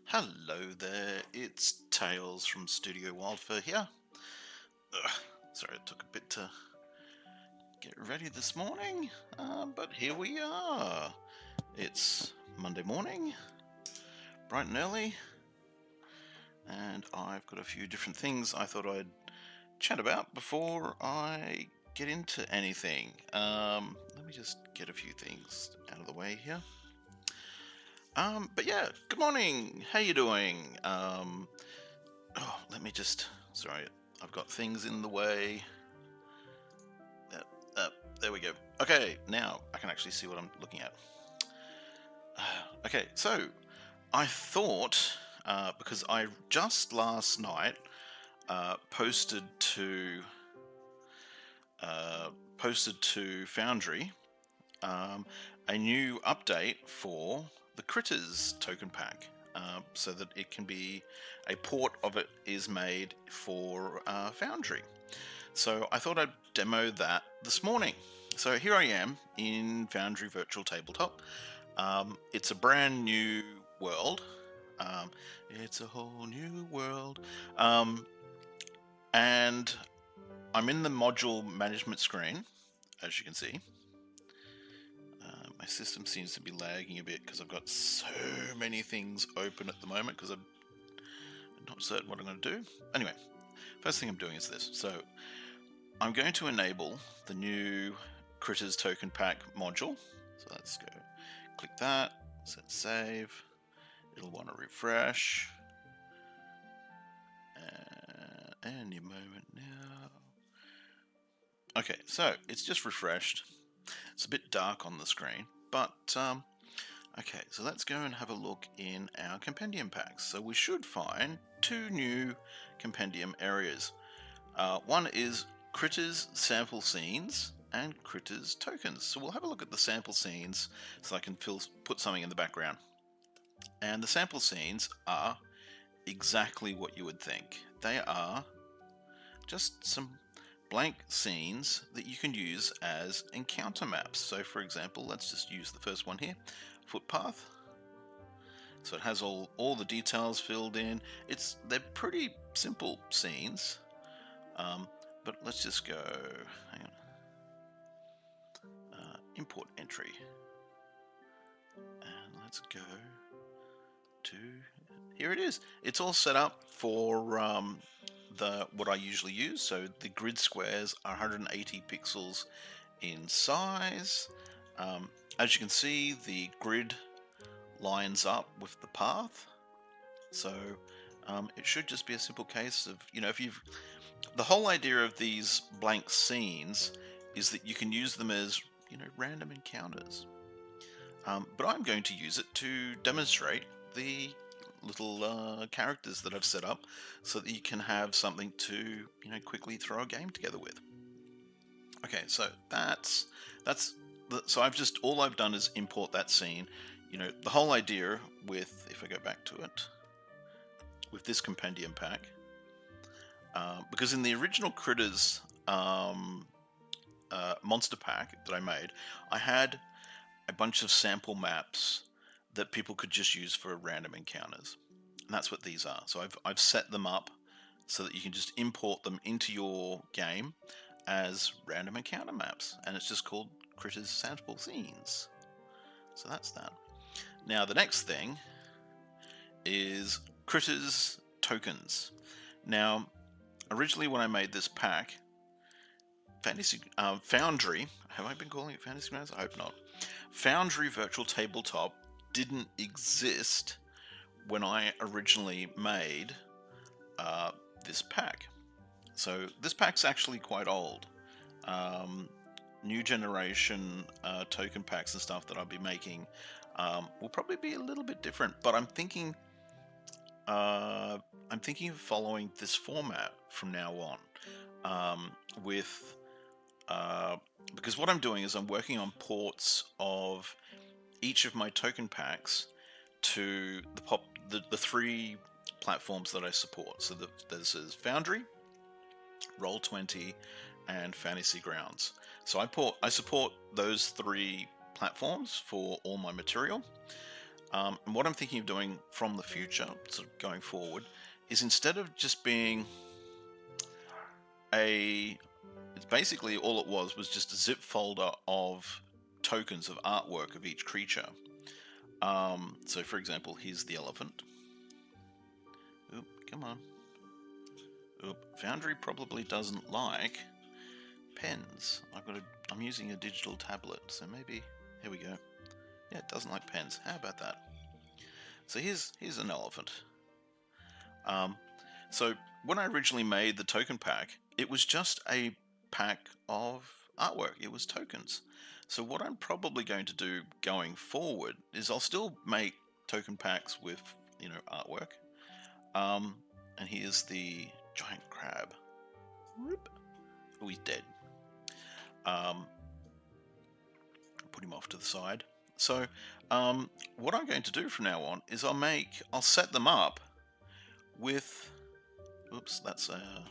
Hello there, it's Tailz from Studio Wildfire here. Sorry, it took a bit to get ready this morning, but here we are. It's Monday morning, bright and early, and I've got a few different things I thought I'd chat about before I get into anything. Let me just get a few things out of the way here. But yeah, good morning. How you doing? Let me just. Sorry, I've got things in the way. There we go. Okay, now I can actually see what I'm looking at. Okay, so I thought because I just last night posted to Foundry a new update for the Critterz Token Pack, so that it can be a port of it is made for Foundry. So I thought I'd demo that this morning. So here I am in Foundry Virtual Tabletop. It's a brand new world. It's a whole new world. And I'm in the module management screen, as you can see. My system seems to be lagging a bit because I've got so many things open at the moment because I'm not certain what I'm going to do. Anyway, first thing I'm doing is this. So I'm going to enable the new Critterz Token Pack module. So let's go click that, set save. It'll want to refresh. Any moment now. Okay, so it's just refreshed. It's a bit dark on the screen, but okay, so let's go and have a look in our compendium packs. So we should find two new compendium areas. One is Critterz sample scenes and Critterz tokens. So we'll have a look at the sample scenes so I can put something in the background. And the sample scenes are exactly what you would think. They are just some blank scenes that you can use as encounter maps. So for example, let's just use the first one here, footpath. So it has all the details filled in. They're pretty simple scenes, but let's just go, hang on, import entry, and let's go to, here it is. It's all set up for what I usually use. So the grid squares are 180 pixels in size. As you can see, the grid lines up with the path. So it should just be a simple case of, the whole idea of these blank scenes is that you can use them as, random encounters. But I'm going to use it to demonstrate the little characters that I've set up so that you can have something to quickly throw a game together with. Okay, so so all I've done is import that scene. The whole idea with, if I go back to it, with this compendium pack, because in the original Critterz monster pack that I made, I had a bunch of sample maps that people could just use for random encounters, and that's what these are. So I've set them up so that you can just import them into your game as random encounter maps, and it's just called Critterz Sample Scenes. So that's that. Now the next thing is Critterz Tokens. Now originally when I made this pack, Foundry, have I been calling it Fantasy Grounds? I hope not. Foundry Virtual Tabletop didn't exist when I originally made this pack. So this pack's actually quite old. New generation token packs and stuff that I'll be making will probably be a little bit different, but I'm thinking of following this format from now on, because what I'm doing is I'm working on ports of each of my token packs to the three platforms that I support. So there's Foundry, Roll20, and Fantasy Grounds. So I support those three platforms for all my material. And what I'm thinking of doing from the future, sort of going forward, is instead of just being it's basically all it was just a zip folder of tokens of artwork of each creature. So for example, here's the elephant. Oop, come on. Oop, Foundry probably doesn't like pens. I'm using a digital tablet, so maybe, here we go. Yeah, it doesn't like pens. How about that? So here's an elephant. So when I originally made the token pack, it was just a pack of artwork. It was tokens. So what I'm probably going to do going forward is I'll still make token packs with, you know, artwork. And here's the giant crab. Whoop. Oh, he's dead. Put him off to the side. So what I'm going to do from now on is I'll set them up with, oops, that's a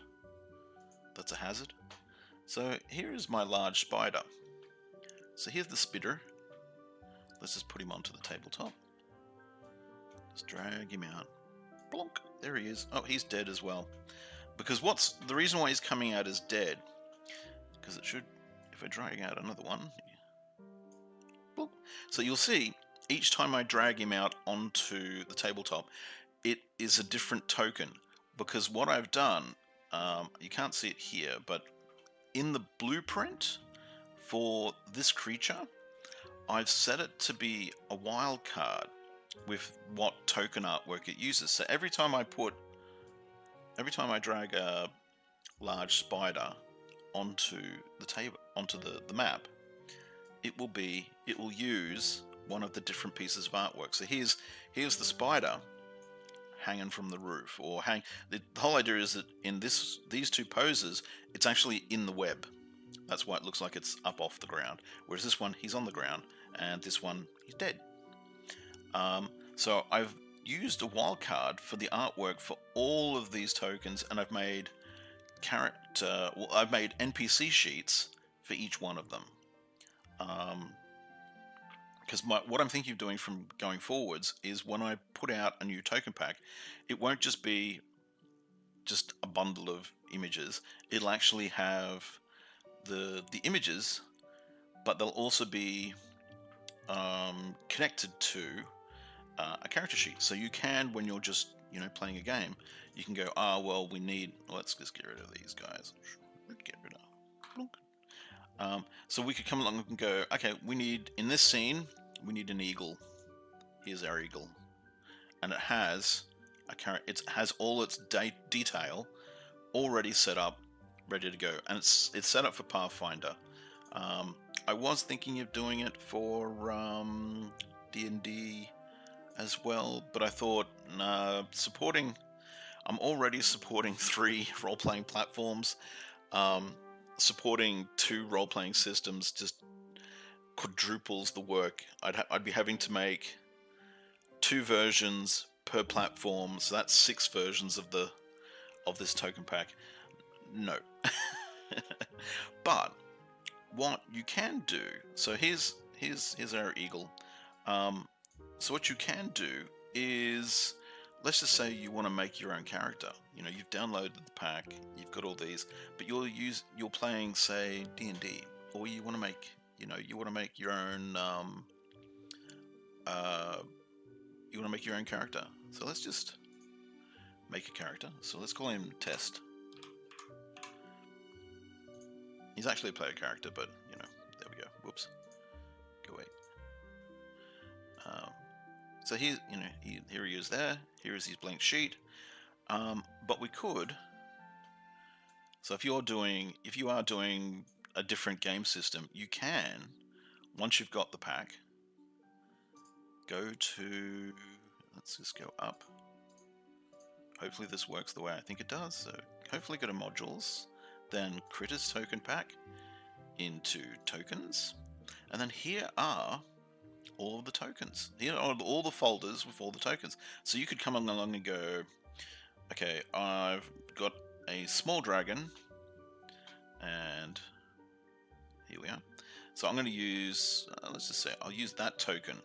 hazard. So here is my large spider. So here's the spitter. Let's just put him onto the tabletop. Just drag him out. Blonk. There he is. Oh, he's dead as well. Because the reason why he's coming out as dead, because it should, if I drag out another one, blonk. So you'll see each time I drag him out onto the tabletop, it is a different token. Because what I've done, you can't see it here, but in the blueprint for this creature, I've set it to be a wild card with what token artwork it uses. So every time I drag a large spider onto the table, onto the map, it will use one of the different pieces of artwork. So here's the spider hanging from the roof, or the whole idea is that in these two poses, it's actually in the web. That's why it looks like it's up off the ground. Whereas this one, he's on the ground, and this one, he's dead. So I've used a wildcard for the artwork for all of these tokens, and I've made I've made NPC sheets for each one of them. Because what I'm thinking of doing from going forwards is when I put out a new token pack, it won't just be just a bundle of images. It'll actually have the images, but they'll also be connected to a character sheet. So you can, when you're just playing a game, you can go, well, let's just get rid of these guys. Get rid of. So we could come along and go, okay, in this scene, we need an eagle. Here's our eagle, and it has it has all its detail already set up, ready to go, and it's set up for Pathfinder. I was thinking of doing it for D&D as well, but I thought I'm already supporting 3 role-playing platforms. Supporting 2 role-playing systems just quadruples the work. I'd be having to make 2 versions per platform, so that's 6 versions of this token pack. No. But what you can do, so here's our eagle. So what you can do is, let's just say you want to make your own character. You've downloaded the pack, you've got all these, but you're playing, say, D&D, or you want to make your own character. So let's just make a character. So let's call him Test. He's actually a player character, but there we go. Whoops. Go away. So here he is there. Here is his blank sheet. But we could. So if you are doing a different game system, you can, once you've got the pack, go to. Let's just go up. Hopefully this works the way I think it does. So hopefully go to Modules, then Critterz Token Pack, into Tokens, and then here are all of the tokens. Here are all the folders with all the tokens. So you could come along and go, okay, I've got a small dragon, and here we are. So I'm going to use, let's just say, I'll use that token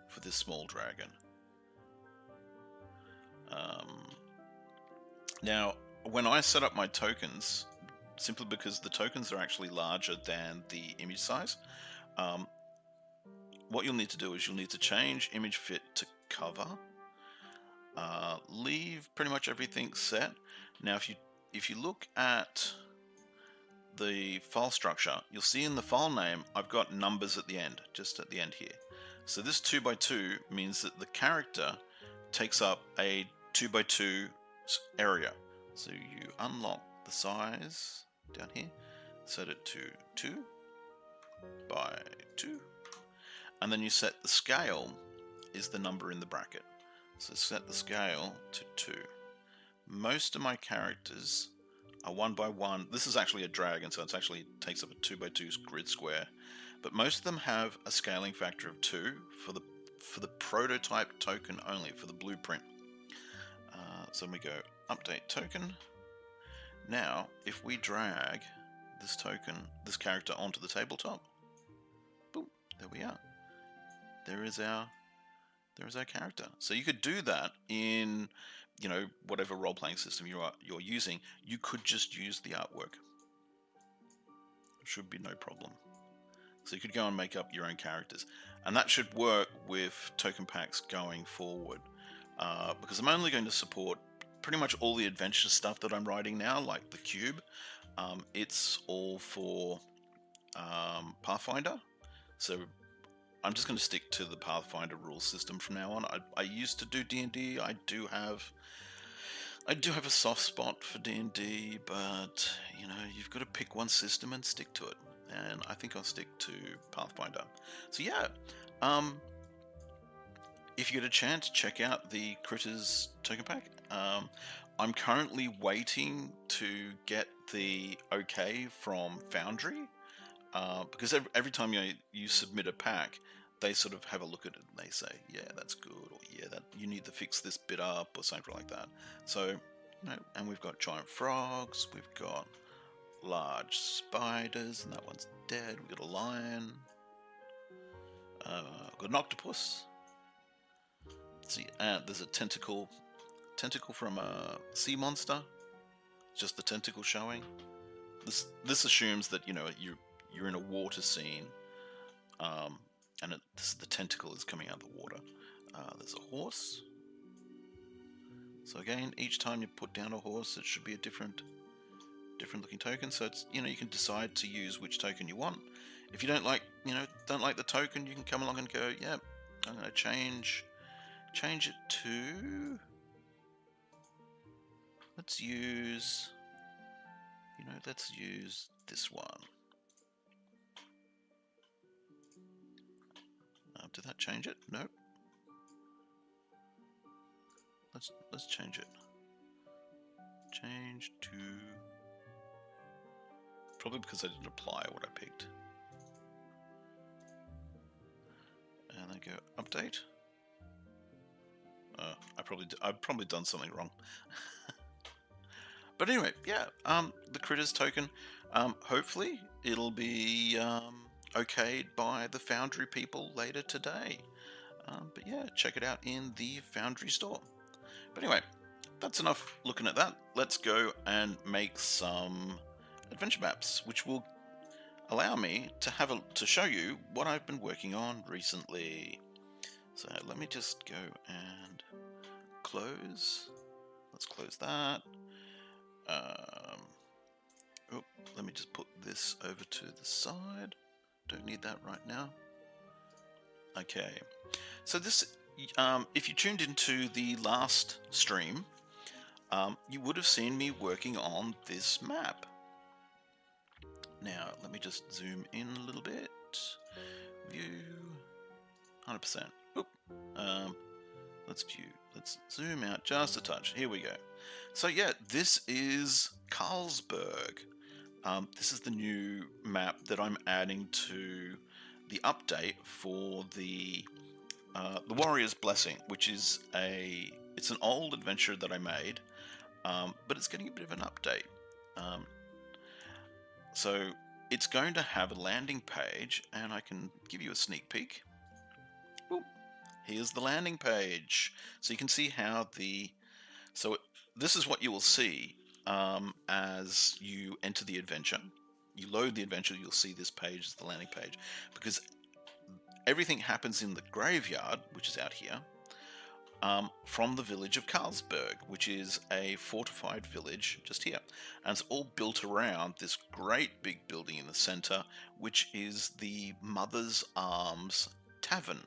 for this small dragon. Now, when I set up my tokens, simply because the tokens are actually larger than the image size, what you'll need to do is you'll need to change image fit to cover, leave pretty much everything set. Now, if you look at the file structure, you'll see in the file name I've got numbers at the end, just at the end here. So this 2x2 means that the character takes up a 2x2 area. So you unlock the size down here, set it to 2 by 2, and then you set the scale is the number in the bracket. So set the scale to 2. Most of my characters are 1 by 1. This is actually a dragon, so it actually takes up a 2x2 grid square. But most of them have a scaling factor of 2 for the prototype token only, for the blueprint. So we go update token. Now, if we drag this token, this character onto the tabletop, boom, there we are. There is our character. So you could do that in, you know, whatever role-playing system you're using. You could just use the artwork. It should be no problem. So you could go and make up your own characters, and that should work with token packs going forward. Because I'm only going to support pretty much all the adventure stuff that I'm writing now, like the cube. It's all for Pathfinder, so I'm just going to stick to the Pathfinder rules system from now on. I used to do D&D. I do have a soft spot for D&D, but you know, you've got to pick one system and stick to it. And I think I'll stick to Pathfinder. So yeah, if you get a chance, check out the Critterz Token Pack. I'm currently waiting to get the okay from Foundry, because every time you submit a pack, they sort of have a look at it and they say, yeah, that's good, or yeah, that you need to fix this bit up, or something like that. So, you know, and we've got giant frogs, we've got large spiders, and that one's dead. We've got a lion, we've got an octopus. See, there's a tentacle from a sea monster. Just the tentacle showing. This assumes that, you know, you're in a water scene, and the tentacle is coming out of the water. There's a horse. So again, each time you put down a horse, it should be a different looking token. So it's, you know, you can decide to use which token you want. If you don't like the token, you can come along and go, yeah, I'm going to change it to, let's use this one. Did that change it? Nope. Let's change it. Change to, probably because I didn't apply what I picked. And then go update. I've probably done something wrong. But anyway, yeah, the Critterz token, hopefully it'll be okayed by the Foundry people later today. But yeah, check it out in the Foundry store. But anyway, that's enough looking at that. Let's go and make some adventure maps, which will allow me to show you what I've been working on recently. So let me just go and close. Let's close that. Let me just put this over to the side. Don't need that right now. Okay, so this, if you tuned into the last stream, you would have seen me working on this map. Now, let me just zoom in a little bit. View, 100%. Oop. Let's view. Let's zoom out just a touch. Here we go. So yeah, this is Carlsberg. This is the new map that I'm adding to the update for the Warrior's Blessing, which is it's an old adventure that I made, but it's getting a bit of an update. So it's going to have a landing page, and I can give you a sneak peek. Ooh, here's the landing page. So you can see how the So this is what you will see as you enter the adventure. You load the adventure, you'll see this page is the landing page, because everything happens in the graveyard, which is out here, from the village of Carlsberg, which is a fortified village just here. And it's all built around this great big building in the center, which is the Mother's Arms Tavern.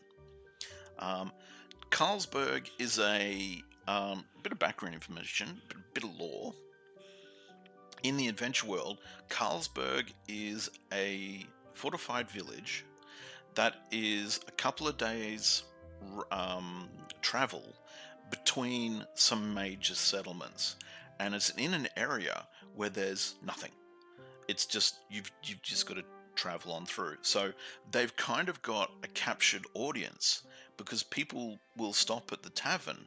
Carlsberg is a bit of background information, a bit of lore. In the adventure world, Carlsberg is a fortified village that is a couple of days travel between some major settlements, and it's in an area where there's nothing. It's just you've just got to travel on through. So they've kind of got a captured audience, because people will stop at the tavern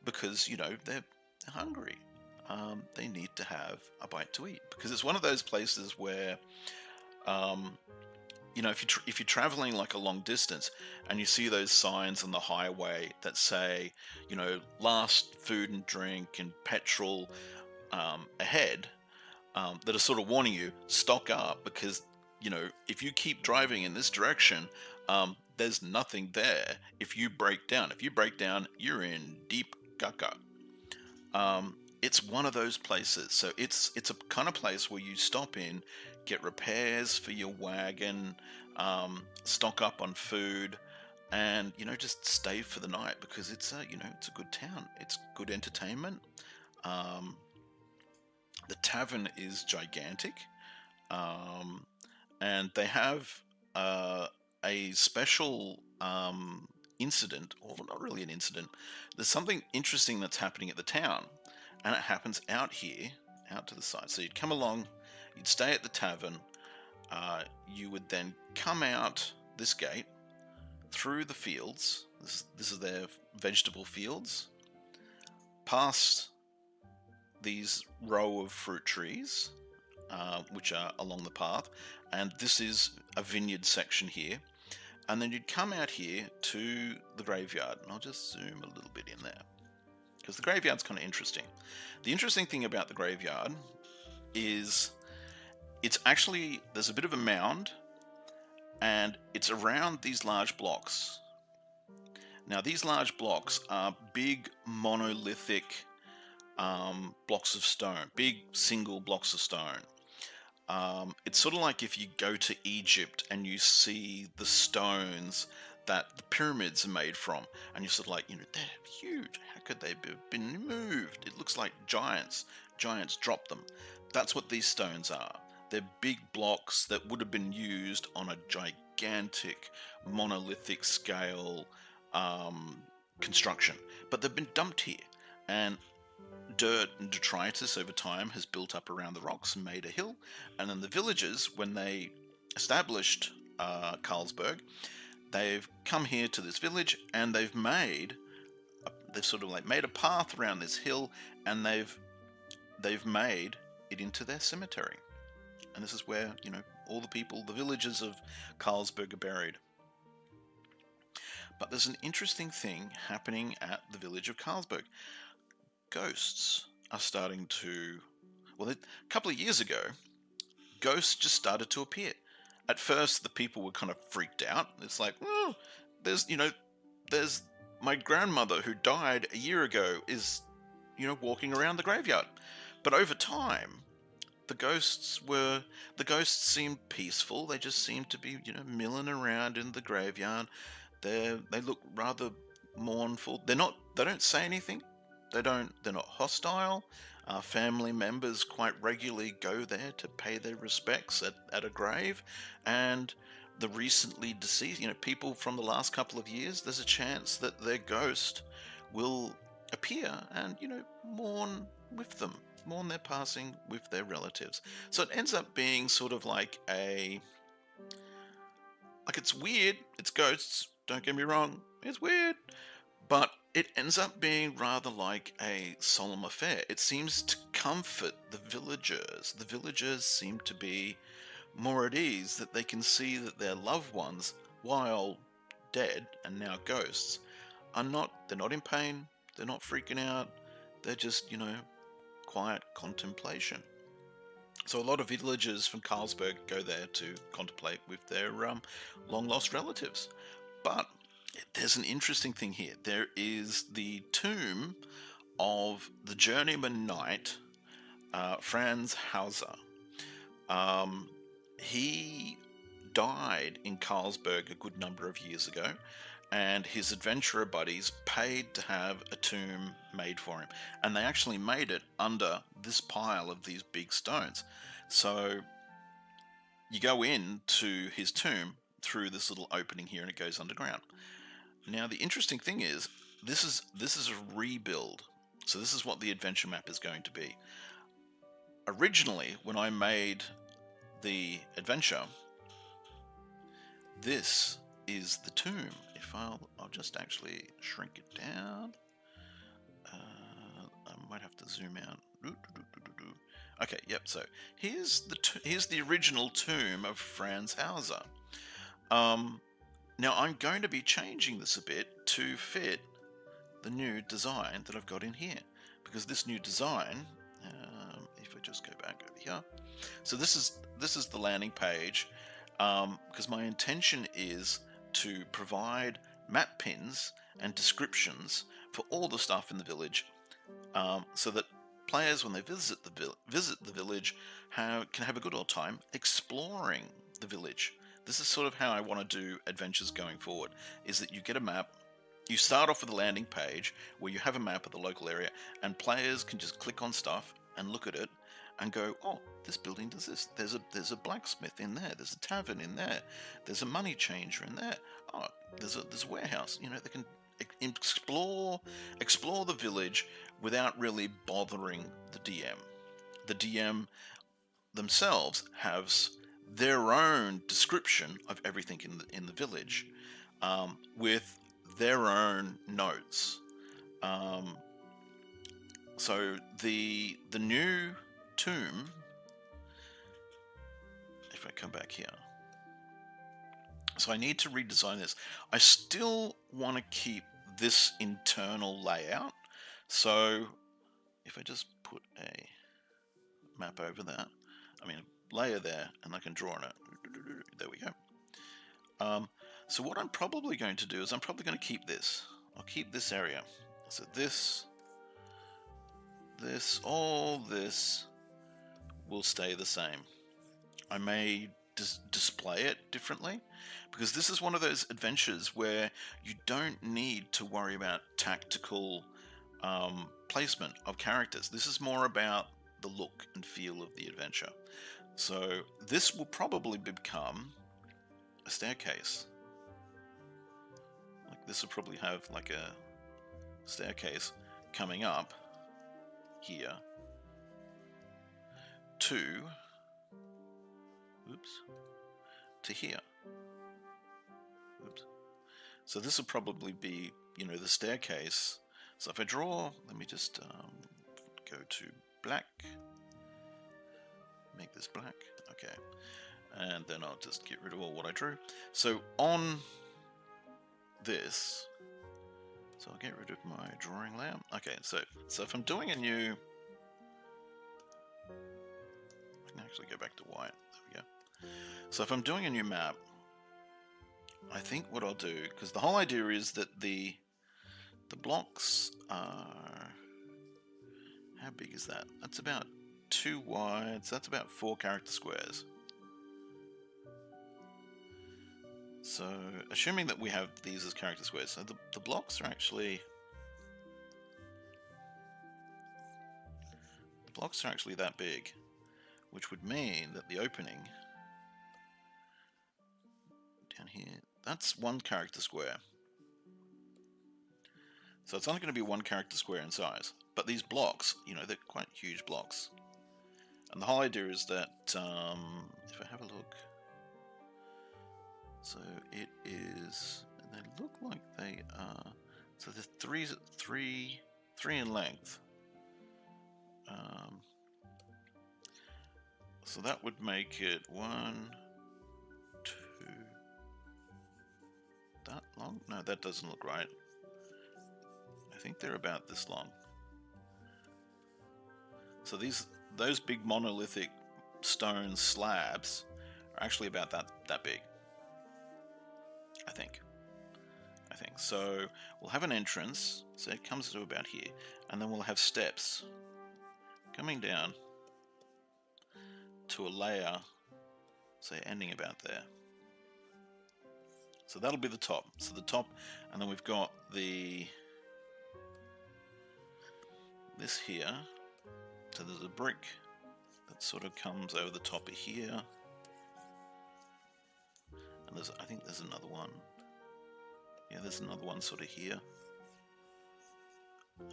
because, you know, they're hungry. They need to have a bite to eat, because it's one of those places where you know, if you're traveling like a long distance and you see those signs on the highway that say, you know, last food and drink and petrol ahead, that are sort of warning you, stock up, because, you know, if you keep driving in this direction, there's nothing there. If you break down, you're in deep caca. It's one of those places. So it's a kind of place where you stop in, get repairs for your wagon, stock up on food, and, you know, just stay for the night, because it's a, you know, it's a good town. It's good entertainment. The tavern is gigantic, and they have a special incident, or not really an incident. There's something interesting that's happening at the town, and it happens out here, out to the side. So you'd come along, you'd stay at the tavern, you would then come out this gate through the fields. This is their vegetable fields, past these row of fruit trees, which are along the path, and this is a vineyard section here. And then you'd come out here to the graveyard, and I'll just zoom a little bit in there, because the graveyard's kind of interesting. The interesting thing about the graveyard is it's actually, there's a bit of a mound, and it's around these large blocks. Now, these large blocks are big monolithic blocks of stone, big single blocks of stone. It's sort of like if you go to Egypt and you see the stones that the pyramids are made from, and you're sort of like, you know, they're huge. How could they have been moved? It looks like giants dropped them. That's what these stones are. They're big blocks that would have been used on a gigantic monolithic scale construction, but they've been dumped here, and dirt and detritus over time has built up around the rocks and made a hill. And then the villagers, when they established Carlsberg, they've come here to this village, and they've sort of like made a path around this hill, and they've made it into their cemetery. And this is where, you know, all the people, the villagers of Carlsberg, are buried. But there's an interesting thing happening at the village of Carlsberg. Ghosts are starting to, well, a couple of years ago, ghosts just started to appear. At first, the people were kind of freaked out. It's like, oh, there's my grandmother who died a year ago is, you know, walking around the graveyard. But over time, the ghosts seemed peaceful. They just seemed to be, you know, milling around in the graveyard. They look rather mournful. They don't say anything. They're not hostile. Family members quite regularly go there to pay their respects at a grave, and the recently deceased, you know, people from the last couple of years, there's a chance that their ghost will appear and, you know, mourn with them, mourn their passing with their relatives. So it ends up being sort of like it's weird. It's ghosts. Don't get me wrong. It's weird. But it ends up being rather like a solemn affair. It seems to comfort the villagers. The villagers seem to be more at ease, that they can see that their loved ones, while dead and now ghosts, they're not in pain, they're not freaking out, they're just, you know, quiet contemplation. So a lot of villagers from Carlsberg go there to contemplate with their long-lost relatives. But there's an interesting thing here. There is the tomb of the journeyman knight, Franz Hauser. He died in Carlsberg a good number of years ago, and his adventurer buddies paid to have a tomb made for him. And they actually made it under this pile of these big stones. So you go into his tomb through this little opening here, and it goes underground. Now the interesting thing is, this is a rebuild. So this is what the adventure map is going to be. Originally, when I made the adventure, this is the tomb. If I'll just actually shrink it down. I might have to zoom out. Okay, yep. So here's the original tomb of Franz Hauser. Now I'm going to be changing this a bit to fit the new design that I've got in here, because this new design, if I just go back over here, so this is the landing page, because my intention is to provide map pins and descriptions for all the stuff in the village, so that players, when they visit the village, can have a good old time exploring the village. This is sort of how I want to do adventures going forward, is that you get a map. You start off with a landing page where you have a map of the local area, and players can just click on stuff and look at it and go, oh, this building does this. There's a blacksmith in there. There's a tavern in there. There's a money changer in there. Oh, there's a warehouse. You know, they can explore the village without really bothering the DM. The DM themselves have their own description of everything in the village, with their own notes. So the new tomb, if I come back here, so I need to redesign this. I still want to keep this internal layout. So if I just put a map over that, I mean a layer there, and I can draw on it. There we go. So what I'm probably going to do is I'm probably going to keep this. I'll keep this area. So all this will stay the same. I may display it differently, because this is one of those adventures where you don't need to worry about tactical placement of characters. This is more about the look and feel of the adventure. So this will probably become a staircase. Like this will probably have like a staircase coming up here to here. Oops. So this will probably be, you know, the staircase. So if I draw, let me just go to black, make this black, okay, and then I'll just get rid of all what I drew. So on this, so I'll get rid of my drawing layer. Okay, so if I'm doing a new, I can actually go back to white. There we go. So if I'm doing a new map, I think what I'll do, because the whole idea is that the blocks are, how big is that? That's about 2 wide, so that's about 4 character squares. So assuming that we have these as character squares, so the blocks are actually, that big, which would mean that the opening down here, that's 1 character square. So it's only going to be 1 character square in size. But these blocks, you know, they're quite huge blocks. And the whole idea is that, if I have a look, so it is, and they look like they are, so they're three in length. So that would make it 1, 2, that long? No, that doesn't look right. I think they're about this long. So those big monolithic stone slabs are actually about that big. I think. So we'll have an entrance, so it comes to about here, and then we'll have steps coming down to a layer, say ending about there. So that'll be the top. So the top, and then we've got this here. So there's a brick that sort of comes over the top of here, and I think there's another one. Yeah, there's another one sort of here,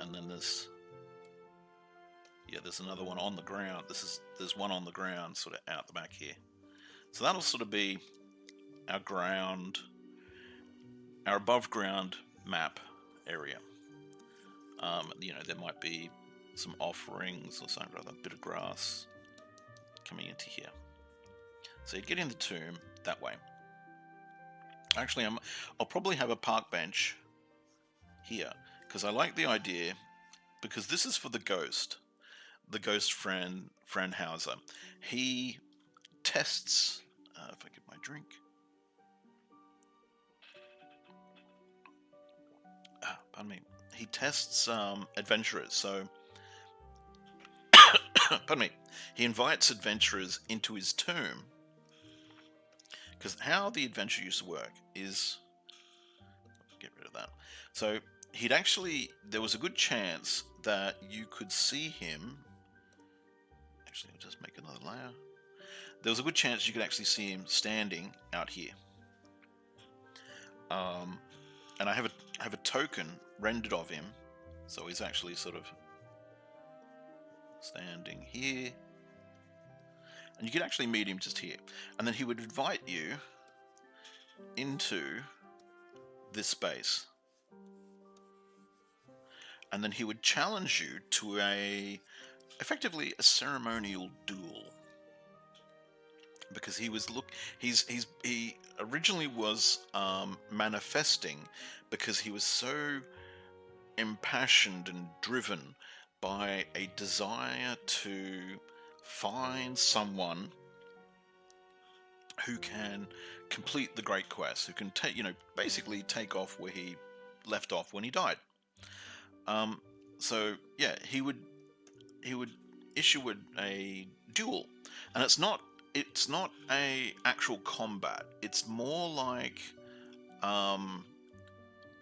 and then there's another one on the ground. There's one on the ground, sort of out the back here. So that'll sort of be our ground, our above ground map area. There might be some offerings or something, rather, a bit of grass coming into here. So you'd get in the tomb that way. Actually, I'll probably have a park bench here, because I like the idea, because this is for the ghost friend Hauser. He tests, if I get my drink. Pardon me. He tests adventurers, so pardon me. He invites adventurers into his tomb, because how the adventure used to work is, get rid of that. So there was a good chance that you could see him. Actually, I'll just make another layer. There was a good chance you could actually see him standing out here. And I have a token rendered of him, so he's actually sort of standing here, and you could actually meet him just here, and then he would invite you into this space, and then he would challenge you to effectively a ceremonial duel, because he originally was manifesting, because he was so impassioned and driven by a desire to find someone who can complete the Great Quest, who can basically take off where he left off when he died. So yeah, he would issue a duel, and it's not a actual combat. It's more like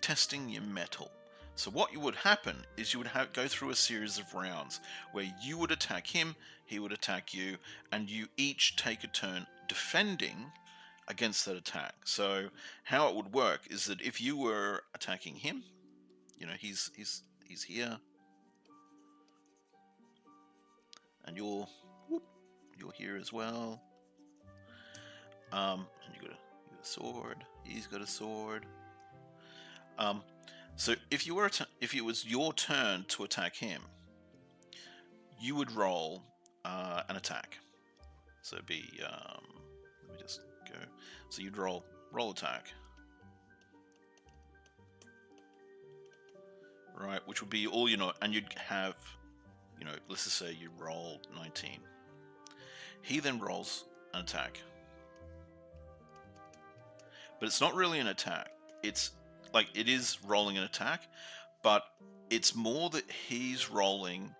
testing your mettle. So what would happen is you would go through a series of rounds where you would attack him, he would attack you, and you each take a turn defending against that attack. So how it would work is that if you were attacking him, he's here, and you're here as well. And you got a sword. He's got a sword. So if it was your turn to attack him, you would roll an attack. So it'd be let me just go. So you'd roll attack, right? Which would be all and you'd have, let's just say you rolled 19. He then rolls an attack, but it's not really an attack. It's like, it is rolling an attack, but it's more that he's rolling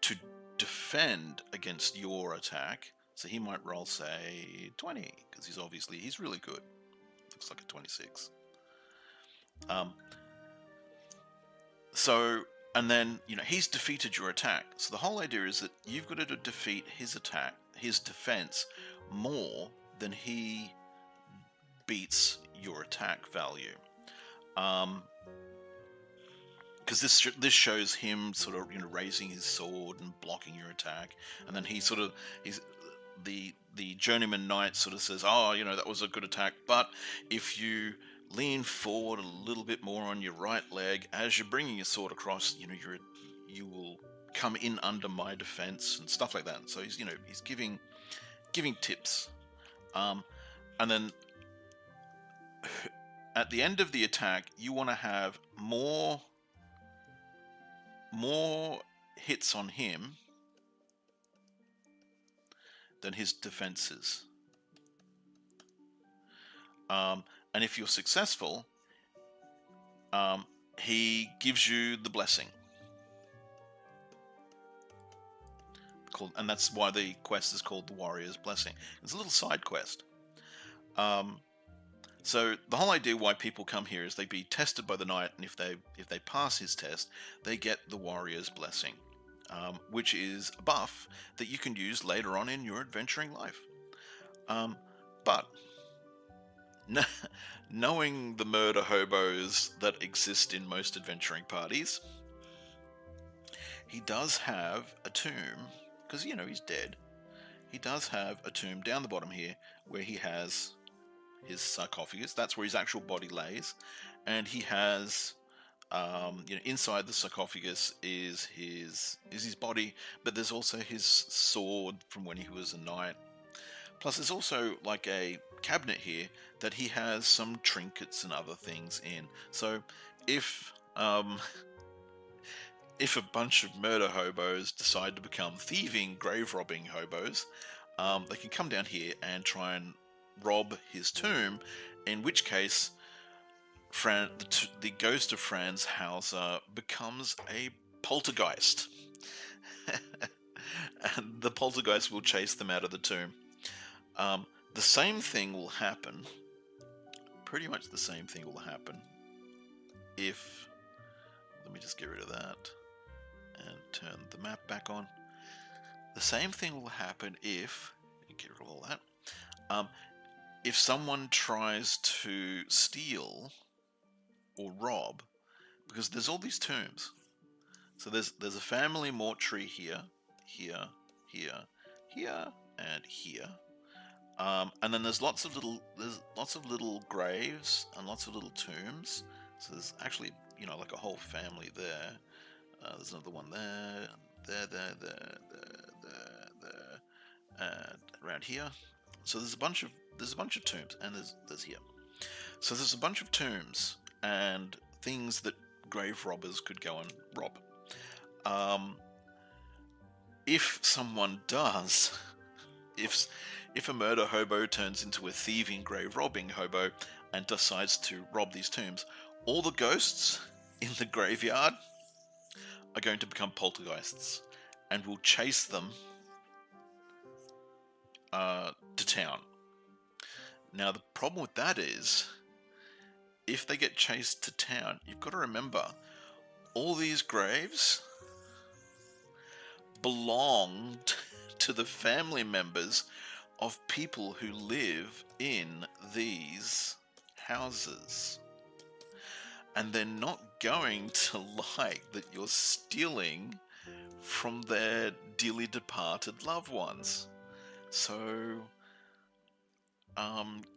to defend against your attack. So he might roll, say, 20, because he's really good. Looks like a 26. So, and then, he's defeated your attack. So the whole idea is that you've got to defeat his attack, his defense, more than he beats your attack value. Because this shows him sort of raising his sword and blocking your attack, and then he's the journeyman knight sort of says, oh, that was a good attack, but if you lean forward a little bit more on your right leg as you're bringing your sword across, you will come in under my defense and stuff like that. So he's giving tips, and then at the end of the attack, you want to have more hits on him than his defenses. And if you're successful, he gives you the blessing. And that's why the quest is called the Warrior's Blessing. It's a little side quest. So the whole idea why people come here is they be tested by the knight, and if they pass his test, they get the Warrior's Blessing, which is a buff that you can use later on in your adventuring life. But knowing the murder hobos that exist in most adventuring parties, he does have a tomb, because he's dead. He does have a tomb down the bottom here where he has his sarcophagus. That's where his actual body lays, and he has inside the sarcophagus is his body, but there's also his sword from when he was a knight. Plus there's also like a cabinet here that he has some trinkets and other things in. So if a bunch of murder hobos decide to become thieving, grave robbing hobos, they can come down here and try and rob his tomb, in which case the ghost of Franz Hauser becomes a poltergeist. And the poltergeist will chase them out of the tomb. The same thing will happen, pretty much the same thing will happen if, let me just get rid of that and turn the map back on. The same thing will happen if, get rid of all that, if someone tries to steal or rob, because there's all these tombs. So there's a family mortuary here, here, here, here, and here. And then there's lots of little graves and lots of little tombs. So there's actually, like a whole family there. There's another one there, and around here. So there's a bunch of tombs, and there's here. So there's a bunch of tombs and things that grave robbers could go and rob. If someone does, if a murder hobo turns into a thieving, grave robbing hobo and decides to rob these tombs, all the ghosts in the graveyard are going to become poltergeists and will chase them to town. Now the problem with that is, if they get chased to town, you've got to remember, all these graves belonged to the family members of people who live in these houses. And they're not going to like that you're stealing from their dearly departed loved ones. So,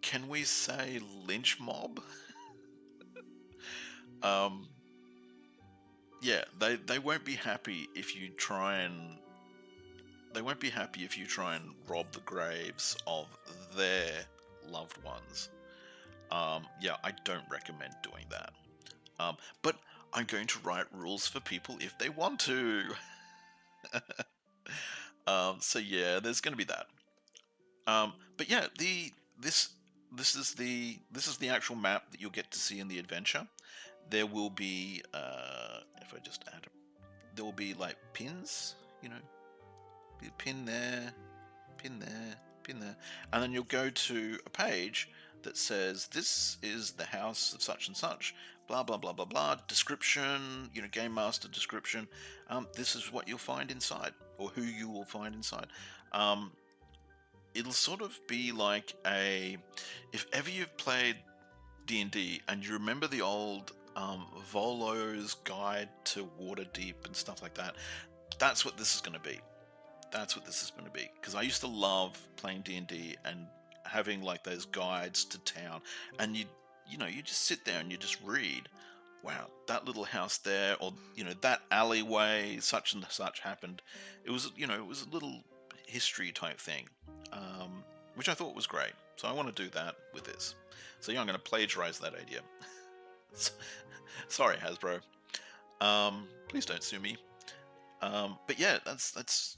can we say lynch mob? Yeah, they won't be happy if you try and rob the graves of their loved ones. Yeah, I don't recommend doing that. But I'm going to write rules for people if they want to. So yeah, there's going to be that. But yeah, this is the actual map that you'll get to see in the adventure. There will be, if I just add, there will be like pins, be a pin there, pin there, pin there, and then you'll go to a page that says this is the house of such and such, blah blah blah blah blah, description, game master description. This is what you'll find inside, or who you will find inside. It'll sort of be like if ever you've played D&D and you remember the old Volo's Guide to Waterdeep and stuff like that, that's what this is going to be. That's what this is going to be. Because I used to love playing D&D and having like those guides to town, and you just sit there and you just read, wow, that little house there, or that alleyway, such and such happened. It was a little history type thing, which I thought was great. So I want to do that with this. So yeah, I'm going to plagiarize that idea. Sorry, Hasbro. Please don't sue me. But yeah, that's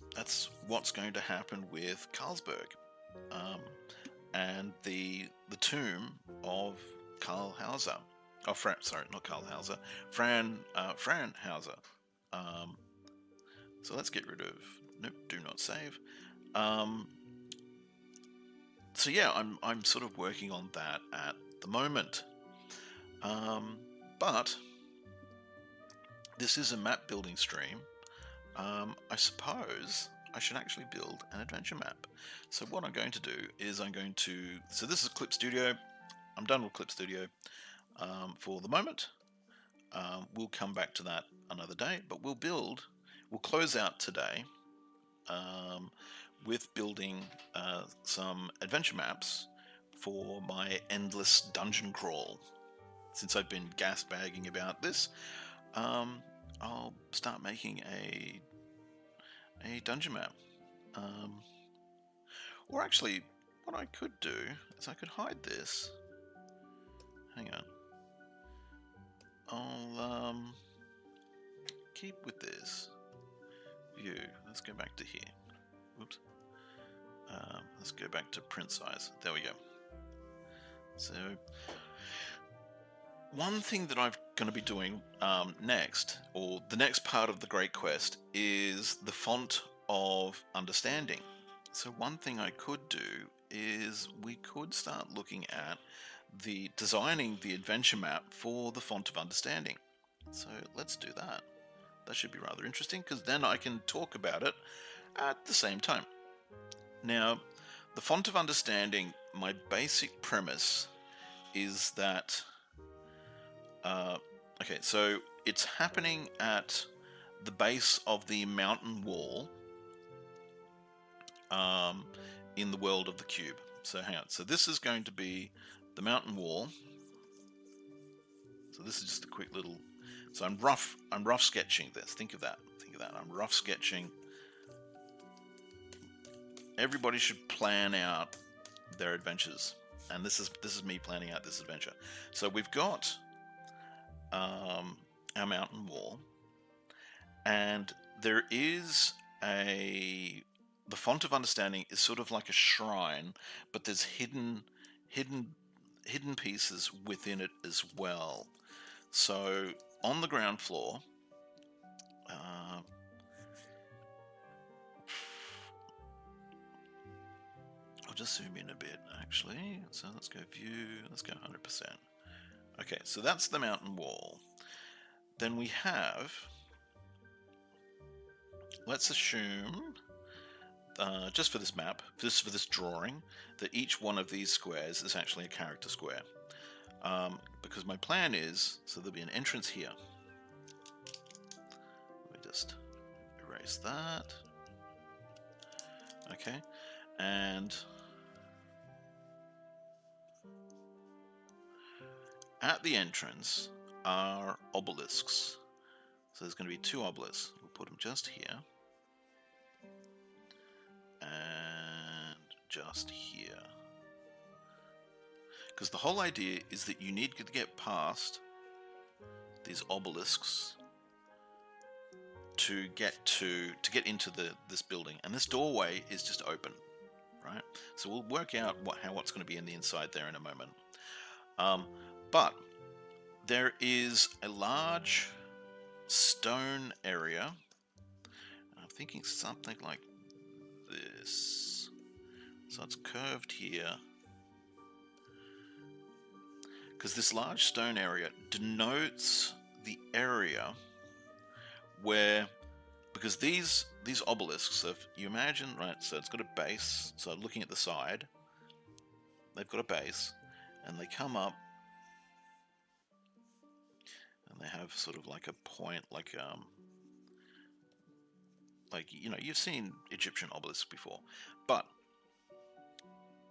what's going to happen with Carlsberg, and the tomb of Karl Hauser. Oh, sorry, not Karl Hauser, Fran Hauser. So let's get rid of do not save. So yeah, I'm sort of working on that at the moment. But this is a map building stream. I suppose I should actually build an adventure map. So what I'm going to do is so this is Clip Studio. I'm done with Clip Studio for the moment. We'll come back to that another day, but we'll close out today with building some adventure maps for my endless dungeon crawl. Since I've been gas bagging about this, I'll start making a dungeon map. Or actually, what I could do is I could hide this. Hang on. I'll keep with this view. Let's go back to here. Oops. Let's go back to print size. There we go. So one thing that I'm going to be doing next, or the next part of the Great Quest, is the font of understanding. So one thing I could do is we could start looking at designing the adventure map for the font of understanding. So let's do that. That should be rather interesting, because then I can talk about it at the same time. Now, the font of understanding, my basic premise is that okay, so it's happening at the base of the mountain wall in the world of the cube. So hang on. So this is going to be the mountain wall. So this is just a quick little. So I'm rough sketching this. Think of that. I'm rough sketching. Everybody should plan out their adventures, and this is me planning out this adventure. So we've got our mountain wall, and there is the font of understanding is sort of like a shrine, but there's hidden pieces within it as well. So on the ground floor, I'll just zoom in a bit actually. So let's go view, let's go 100%. Okay, so that's the mountain wall. Then we have, let's assume, just for this map, for this drawing, that each one of these squares is actually a character square. Because my plan is, so there'll be an entrance here. Let me just erase that. Okay, and at the entrance are obelisks. So there's going to be 2 obelisks. We'll put them just here. And just here. Because the whole idea is that you need to get past these obelisks to get into this building, and this doorway is just open, right? So we'll work out what's going to be in the inside there in a moment. But there is a large stone area. I'm thinking something like this. So it's curved here. Because this large stone area denotes the area where, because these obelisks, if you imagine, right, so it's got a base, so looking at the side, they've got a base, and they come up, and they have sort of like a point, like you know, you've seen Egyptian obelisks before, but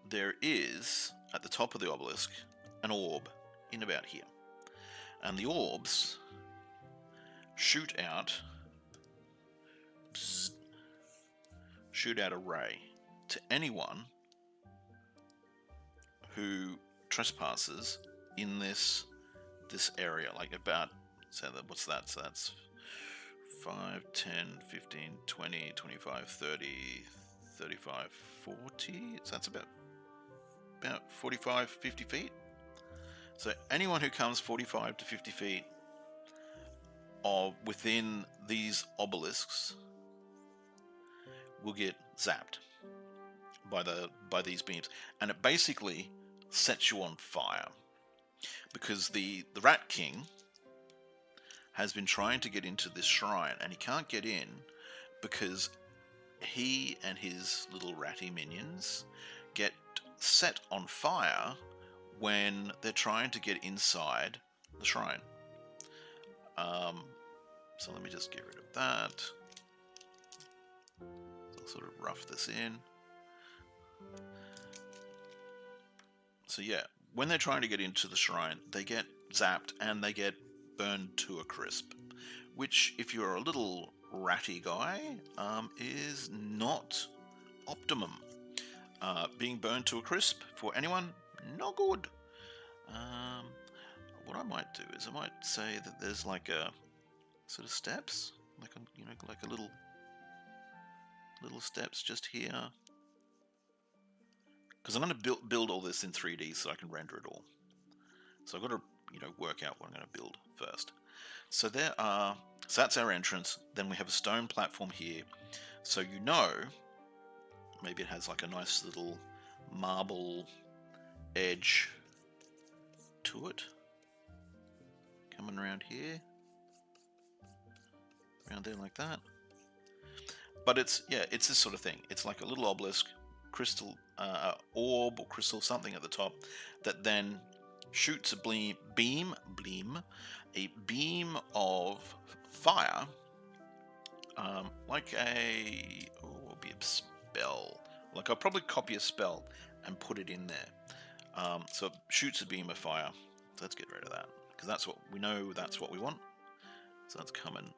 there is, at the top of the obelisk, an orb in about here. And the orbs shoot out a ray to anyone who trespasses in this area, like about, so what's that? So that's 5, 10, 15, 20, 25, 30, 35, 40. So that's about 45, 50 feet. So anyone who comes 45 to 50 feet of within these obelisks will get zapped by these beams, and it basically sets you on fire, because the Rat King has been trying to get into this shrine, and he can't get in because he and his little ratty minions get set on fire when they're trying to get inside the shrine. So let me just get rid of that. So I'll sort of rough this in. So yeah, when they're trying to get into the shrine, they get zapped and they get burned to a crisp, which, if you're a little ratty guy, is not optimum. Being burned to a crisp for anyone, not good. What I might do is I might say that there's like a sort of steps, like a, like a little steps just here, because I'm going to build all this in 3D so I can render it all. So I've got to work out what I'm going to build first. So so that's our entrance. Then we have a stone platform here. So maybe it has like a nice little marble edge to it. Coming around here. Around there like that. But it's this sort of thing. It's like a little obelisk, crystal orb or crystal something at the top that then shoots a beam of fire, like it'll be a spell. Like I'll probably copy a spell and put it in there. So it shoots a beam of fire. So let's get rid of that, because that's what we know. That's what we want. So that's coming.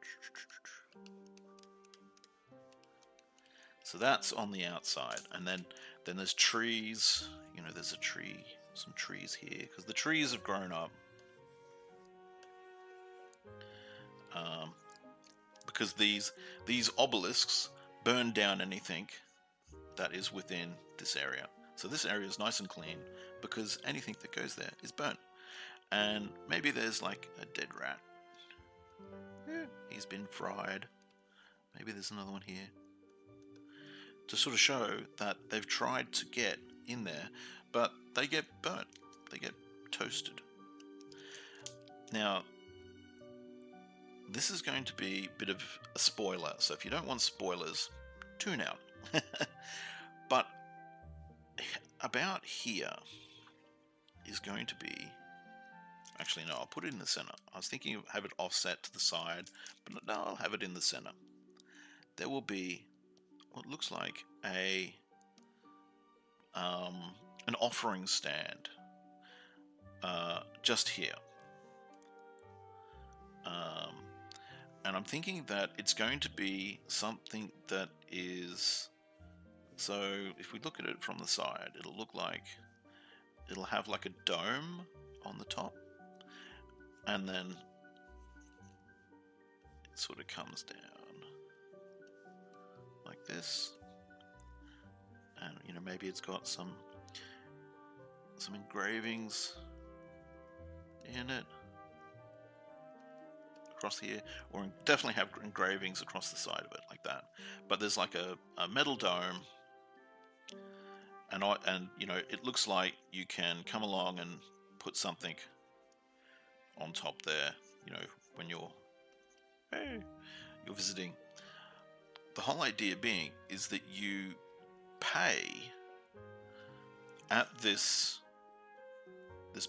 So that's on the outside, and then there's trees. There's some trees here, because the trees have grown up. Because these obelisks burn down anything that is within this area. So this area is nice and clean because anything that goes there is burnt. And maybe there's like a dead rat. Yeah, he's been fried. Maybe there's another one here. To sort of show that they've tried to get in there, but they get burnt. They get toasted. Now, this is going to be a bit of a spoiler, so if you don't want spoilers, tune out. But about here is going to be... Actually, no, I'll put it in the center. I was thinking of have it offset to the side, but no, I'll have it in the center. There will be what looks like an offering stand just here. And I'm thinking that it's going to be something that is... So if we look at it from the side, it'll have like a dome on the top, and then it sort of comes down like this, and maybe it's got some engravings in it across here, or definitely have engravings across the side of it like that. But there's like a metal dome, and it looks like you can come along and put something on top there, when you're visiting. The whole idea being is that you pay at this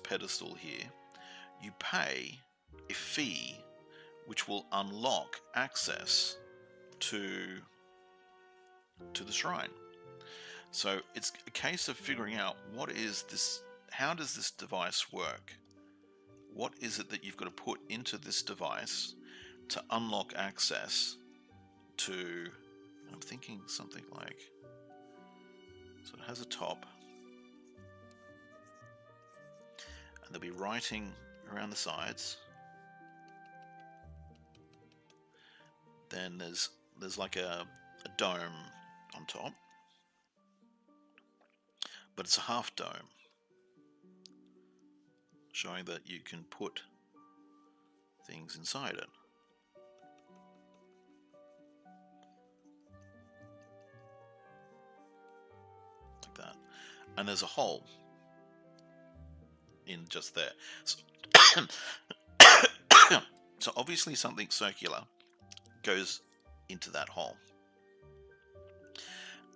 pedestal here. You pay a fee which will unlock access to the shrine. So it's a case of figuring out what is this, how does this device work? What is it that you've got to put into this device to unlock access to... I'm thinking something like... So it has a top, and there'll be writing around the sides. then there's like a dome on top, but it's a half dome, showing that you can put things inside it. Like that. And there's a hole in just there. So, so obviously something circular goes into that hole.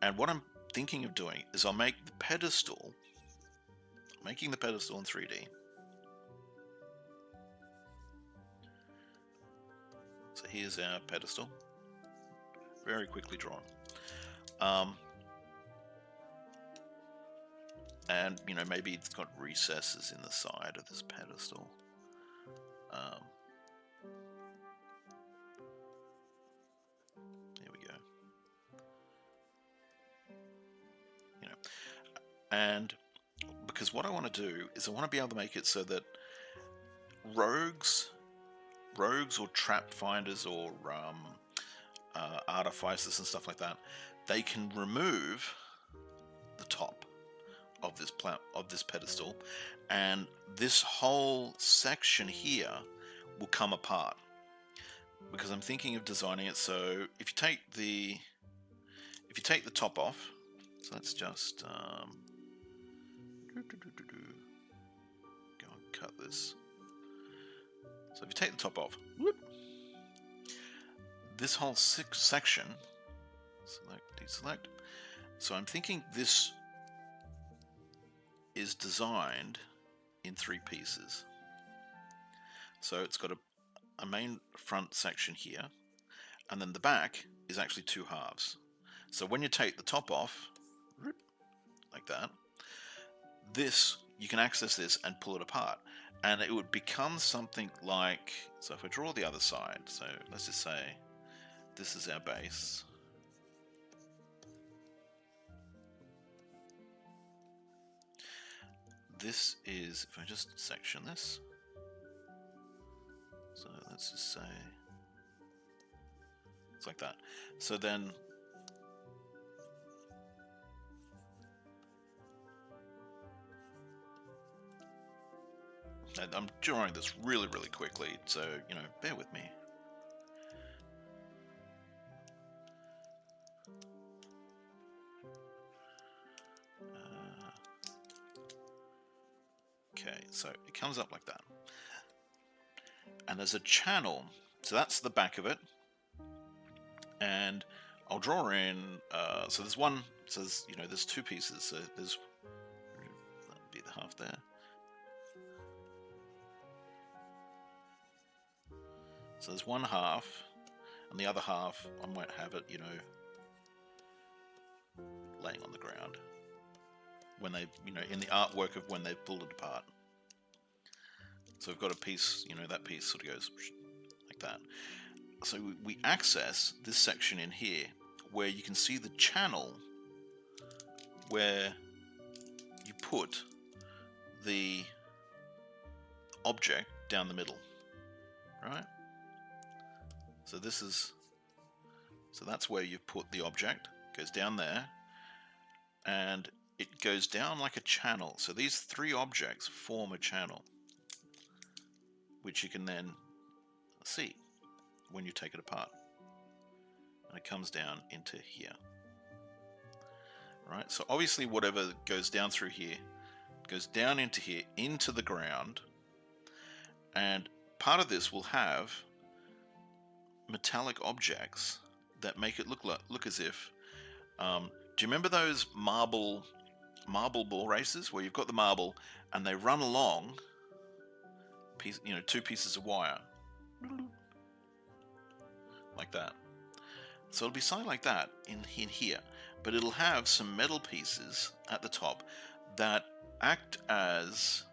And what I'm thinking of doing is I'll make the pedestal, making the pedestal in 3D. So here's our pedestal, very quickly drawn. And, you know, maybe it's got recesses in the side of this pedestal. Here we go. You know, and because what I want to do is I want to be able to make it so that rogues or trap finders or artificers and stuff like that, they can remove the top of this pedestal, and this whole section here will come apart, because I'm thinking of designing it so if you take the top off, so let's just go and cut this. So if you take the top off, whoop, this whole section, select, deselect. So I'm thinking this is designed in 3 pieces. So it's got a main front section here, and then the back is actually 2 halves. So when you take the top off, like that, this, you can access this and pull it apart, and it would become something like, so if I draw the other side, so let's just say this is our base. This is, if I just section this, so let's just say it's like that. So then I'm drawing this really quickly, so, you know, bear with me. Okay, so it comes up like that. And there's a channel, so that's the back of it. And I'll draw in, so there's one, so there's, you know, there's 2 pieces, so there's, that'll be the half there. So there's one half, and the other half, I might have it, you know, laying on the ground when they, you know, in the artwork of when they've pulled it apart. So we've got a piece, you know, that piece sort of goes like that. So we access this section in here where you can see the channel where you put the object down the middle, right? So this is, so that's where you put the object, goes down there, and it goes down like a channel. So these 3 objects form a channel, which you can then see when you take it apart. And it comes down into here. Right? So obviously whatever goes down through here goes down into here, into the ground, and part of this will have metallic objects that make it look as if, do you remember those marble ball races where you've got the marble and they run along, you know, 2 pieces of wire like that? So it'll be something like that in here, but it'll have some metal pieces at the top that act as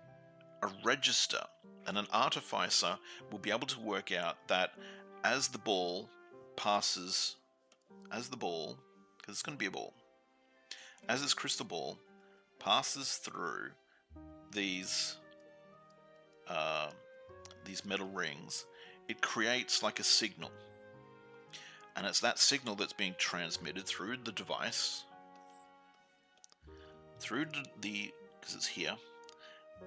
a register, and an artificer will be able to work out that as the ball passes, because it's going to be a ball, as this crystal ball passes through these metal rings, it creates like a signal. and it's that signal that's being transmitted through the device, through the, because it's here,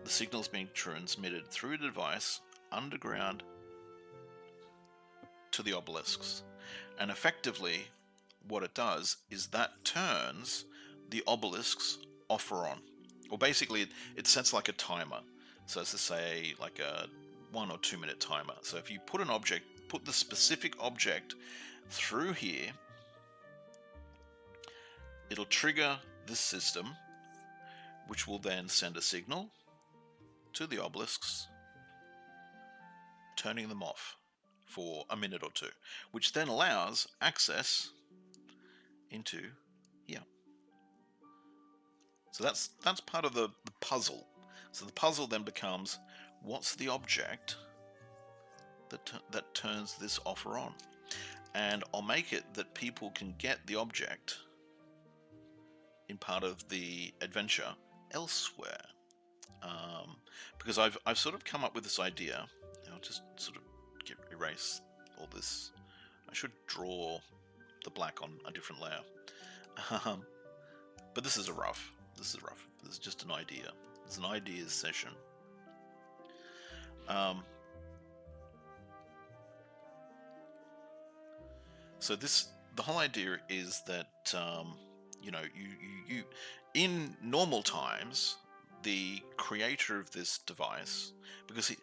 the signal is being transmitted through the device underground to the obelisks. And effectively what it does is that turns the obelisks off or on, or basically it sets like a timer. So as to say, like a 1 or 2 minute timer. So if you put an object, put the specific object through here, it'll trigger this system, which will then send a signal to the obelisks, turning them off for a minute or 2, which then allows access into here. So that's part of the puzzle. So the puzzle then becomes, what's the object that turns this off or on? And I'll make it that people can get the object in part of the adventure elsewhere. Because I've sort of come up with this idea. I'll just sort of erase all this. I should draw the black on a different layer. But this is a rough. This is rough. This is just an idea. It's an ideas session. So the whole idea is that you know, you in normal times, the creator of this device, because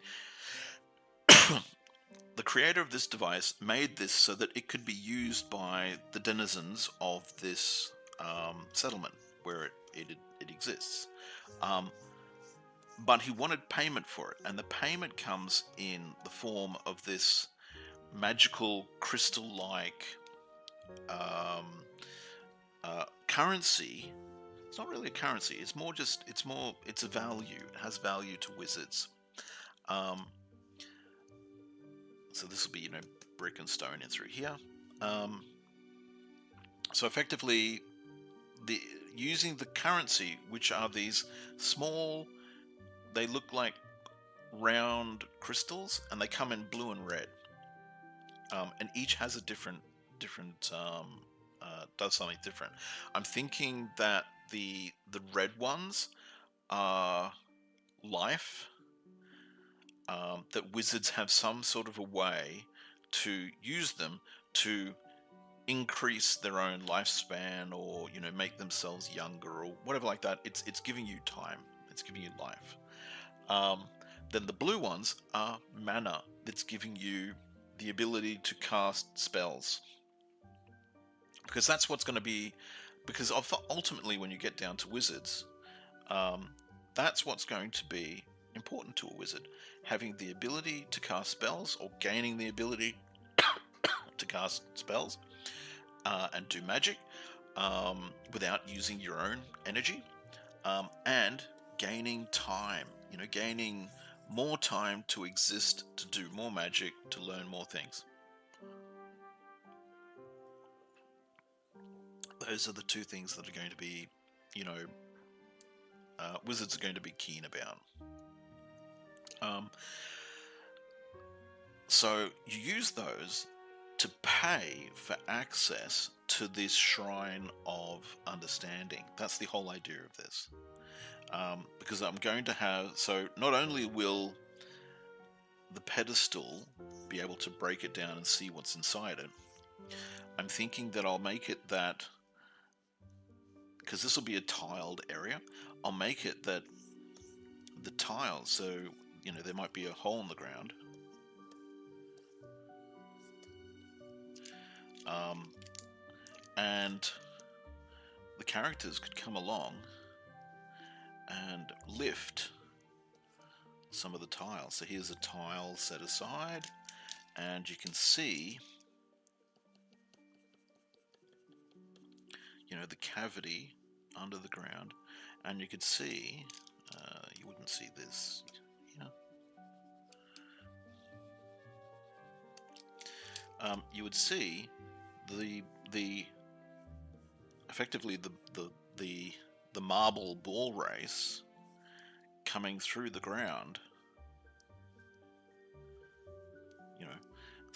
the creator of this device made this so that it could be used by the denizens of this settlement where it exists. But he wanted payment for it, and the payment comes in the form of this magical crystal-like currency. It's not really a currency. It's more just. It's a value. It has value to wizards. So this will be, you know, brick and stone in through here. So effectively, using the currency, which are these small, they look like round crystals, and they come in blue and red, and each has a different does something different. I'm thinking that the red ones are life, that wizards have some sort of a way to use them to increase their own lifespan, or, you know, make themselves younger or whatever like that. It's giving you time. It's giving you life. Then the blue ones are mana. That's giving you the ability to cast spells. Because that's what's going to be... Because ultimately, when you get down to wizards, that's what's going to be important to a wizard. Having the ability to cast spells, or gaining the ability to cast spells and do magic without using your own energy, and gaining time. You know, gaining more time to exist, to do more magic, to learn more things. Those are the two things that are going to be, you know, wizards are going to be keen about. So you use those to pay for access to this shrine of understanding. That's the whole idea of this. Because I'm going to have... So not only will the pedestal be able to break it down and see what's inside it, I'm thinking that I'll make it that... Because this will be a tiled area, I'll make it that the tiles, so, you know, there might be a hole in the ground. And the characters could come along and lift some of the tiles. So here's a tile set aside, and you can see, you know, the cavity under the ground, and you could see, you wouldn't see this, you know. You would see the effectively the marble ball race coming through the ground, you know,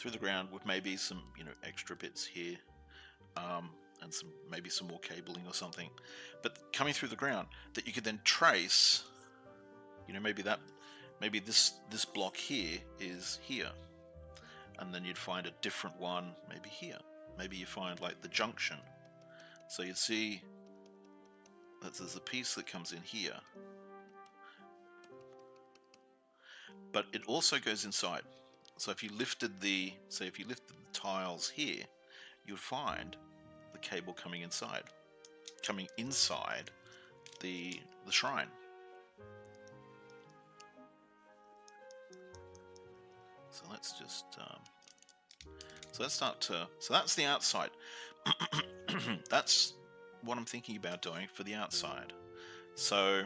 through the ground with maybe some, you know, extra bits here, and maybe some more cabling or something, but coming through the ground that you could then trace. You know, maybe this block here is here, and then you'd find a different one maybe here. Maybe you find like the junction. So you'd see that there's a piece that comes in here, but it also goes inside. So if you lifted the tiles here, you'd find the cable coming inside the shrine. So let's just so that's the outside. That's what I'm thinking about doing for the outside. So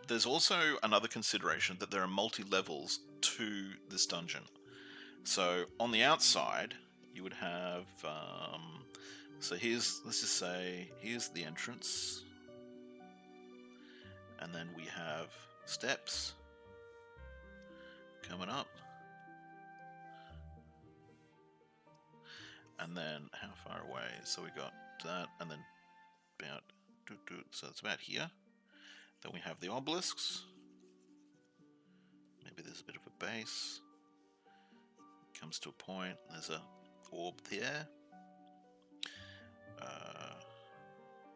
there's also another consideration that there are multi-levels to this dungeon. So on the outside you would have so let's just say here's the entrance, and then we have steps coming up, and then how far away? So we got that, and then about so it's about here. Then we have the obelisks. Maybe there's a bit of a base. Comes to a point. There's a orb there.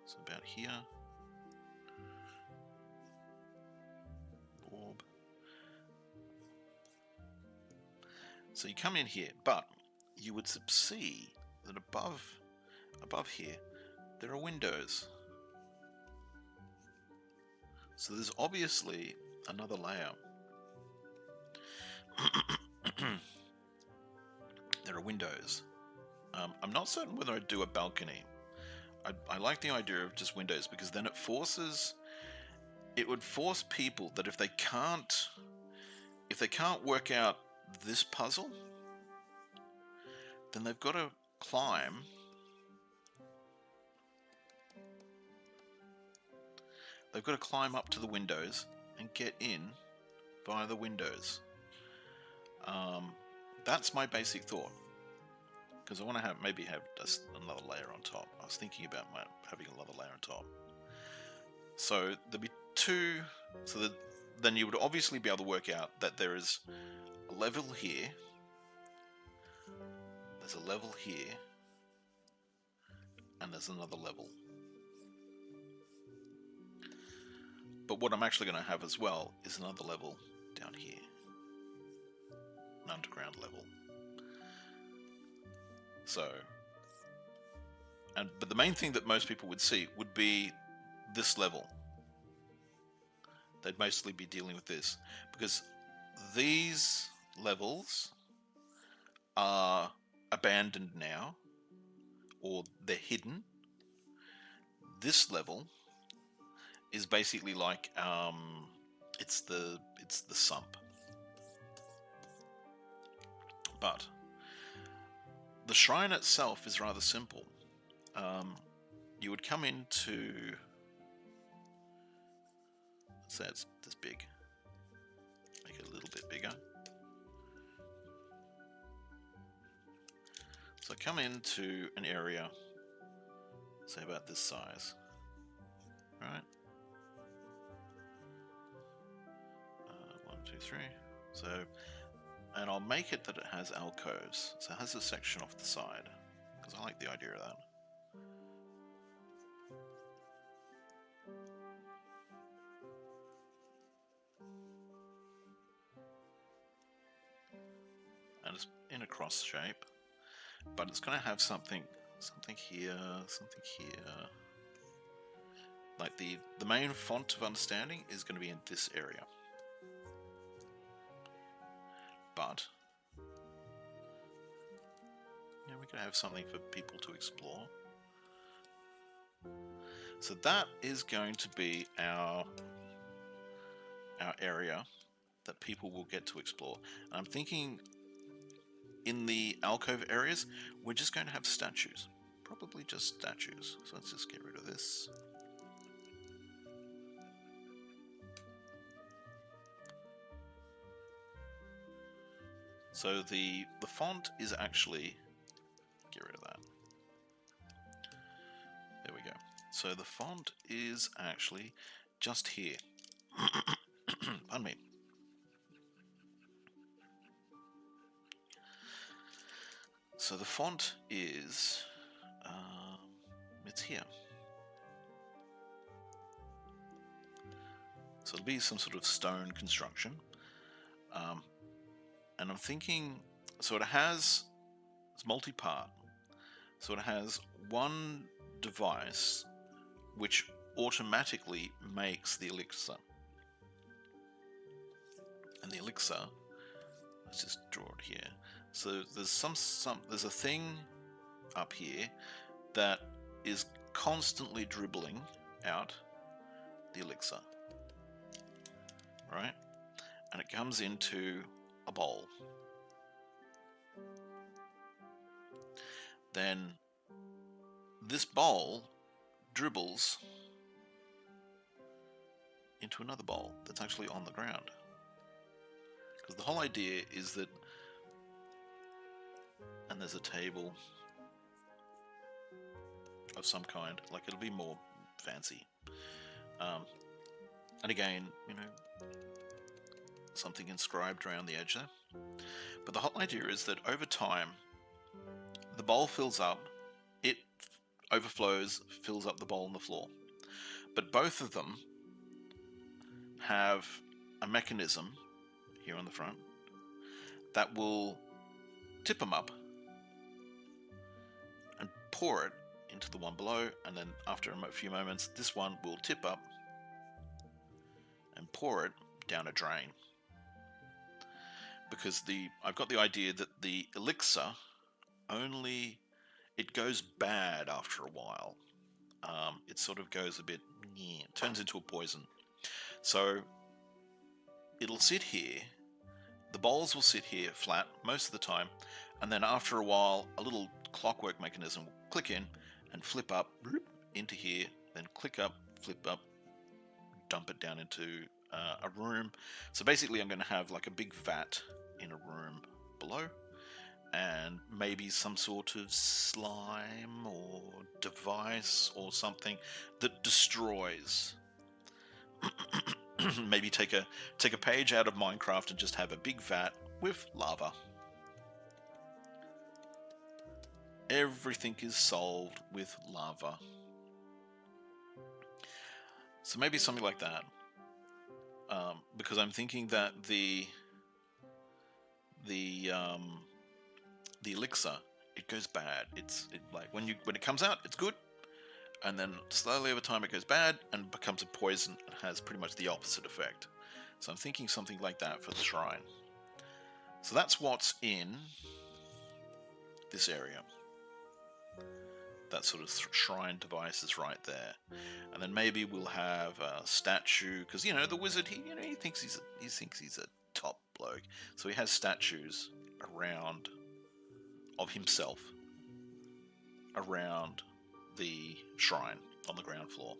So about here. Orb. So you come in here, but you would see that above here there are windows. So there's obviously another layer. There are windows. I'm not certain whether I'd do a balcony. I like the idea of just windows, because then it would force people that if they can't work out this puzzle, then they've got to climb up to the windows and get in via the windows. That's my basic thought, because I want to maybe have just another layer on top. I was thinking about having another layer on top. So there'd be two. So then you would obviously be able to work out that there is a level here. There's a level here, and there's another level. But what I'm actually going to have as well is another level down here, an underground level. So, but the main thing that most people would see would be this level. They'd mostly be dealing with this, because these levels are abandoned now, or they're hidden. This level is basically like it's the sump. But the shrine itself is rather simple. You would come into, say it's this big, make it a little bit bigger. So come into an area, say about this size, right? 1, 2, 3. So, and I'll make it that it has alcoves. So it has a section off the side, because I like the idea of that. And it's in a cross shape, but it's going to have something here, something here. Like the main font of understanding is going to be in this area. But yeah, we're going to have something for people to explore. So that is going to be our area that people will get to explore. And I'm thinking in the alcove areas, we're just going to have statues. Probably just statues. So let's just get rid of this. So the font is actually, get rid of that. There we go. So the font is actually just here. Pardon me. So the font is, it's here. So it'll be some sort of stone construction. And I'm thinking, so it's multi-part. So it has one device which automatically makes the elixir. And the elixir, let's just draw it here. So there's there's a thing up here that is constantly dribbling out the elixir, right? And it comes into a bowl. Then this bowl dribbles into another bowl that's actually on the ground. Because the whole idea is that, and there's a table of some kind, like it'll be more fancy. And again, you know, something inscribed around the edge there. But the whole idea is that over time, the bowl fills up, it overflows, fills up the bowl on the floor. But both of them have a mechanism here on the front that will tip them up and pour it into the one below, and then after a few moments this one will tip up and pour it down a drain. Because I've got the idea that the elixir it goes bad after a while. It sort of goes a bit, it turns into a poison. So it'll sit here, the bowls will sit here flat most of the time, and then after a while a little clockwork mechanism will click in and flip up into here, then click up, flip up, dump it down into a room. So basically I'm going to have like a big vat in a room below, and maybe some sort of slime or device or something that destroys. Maybe take a page out of Minecraft and just have a big vat with lava. Everything is solved with lava. So maybe something like that. Because I'm thinking that the elixir, it goes bad. Like when it comes out, it's good, and then slowly over time it goes bad and becomes a poison and has pretty much the opposite effect. So I'm thinking something like that for the shrine. So that's what's in this area. That sort of shrine device is right there. And then maybe we'll have a statue, because you know the wizard, he thinks he's a top bloke, so he has statues around of himself around the shrine on the ground floor.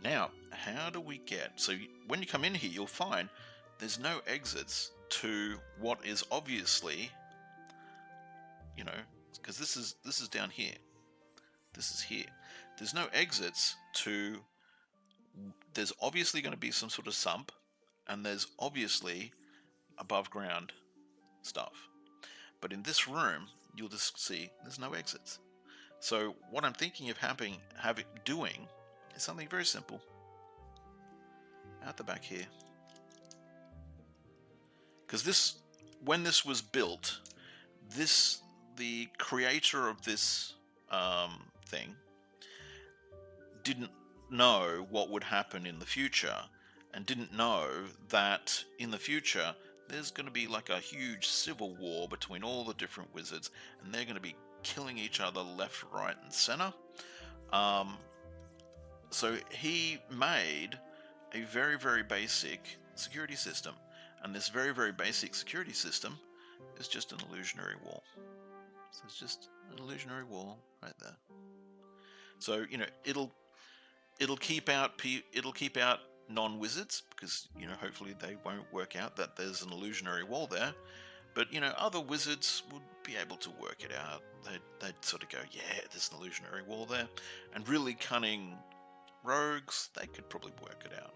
Now, how do we get, so when you come in here, you'll find there's no exits to what is obviously, you know, because this is down here. This is here. There's no exits to, there's obviously going to be some sort of sump, and there's obviously above ground stuff. But in this room, you'll just see there's no exits. So what I'm thinking of doing is something very simple. Out the back here. Because when this was built, the creator of this thing didn't know what would happen in the future, and didn't know that in the future there's going to be like a huge civil war between all the different wizards, and they're going to be killing each other left, right, and center. So he made a very, very basic security system, and this very, very basic security system is just an illusionary wall. So it's just an illusionary wall right there. So you know it'll keep out non-wizards, because you know hopefully they won't work out that there's an illusionary wall there. But, you know, other wizards would be able to work it out. They'd sort of go, yeah, there's an illusionary wall there. And really cunning rogues, they could probably work it out.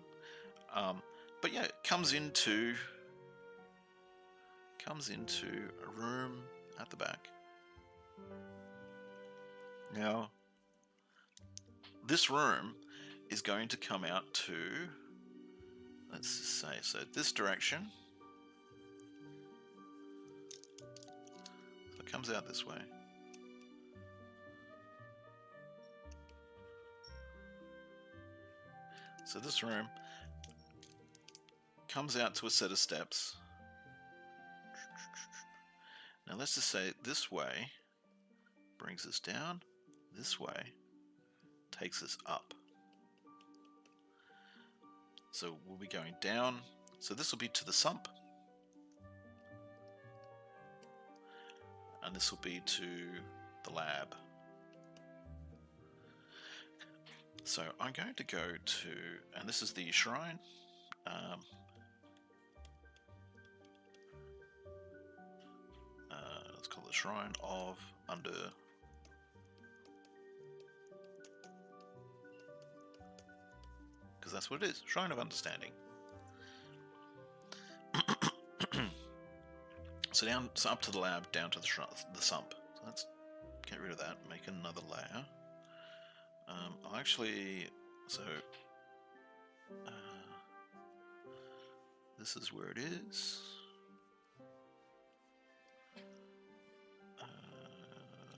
But yeah, it comes into a room at the back. Now, this room is going to come out to, let's just say, so this direction. So it comes out this way. So this room comes out to a set of steps. Now let's just say this way brings us down, this way takes us up. So we'll be going down, so this will be to the sump. And this will be to the lab. So I'm going to go to, and this is the shrine. Let's call it Shrine of Under. Because that's what it is, Shrine of Understanding. So up to the lab, down to the sump. So let's get rid of that, make another layer. I'll actually, so this is where it is.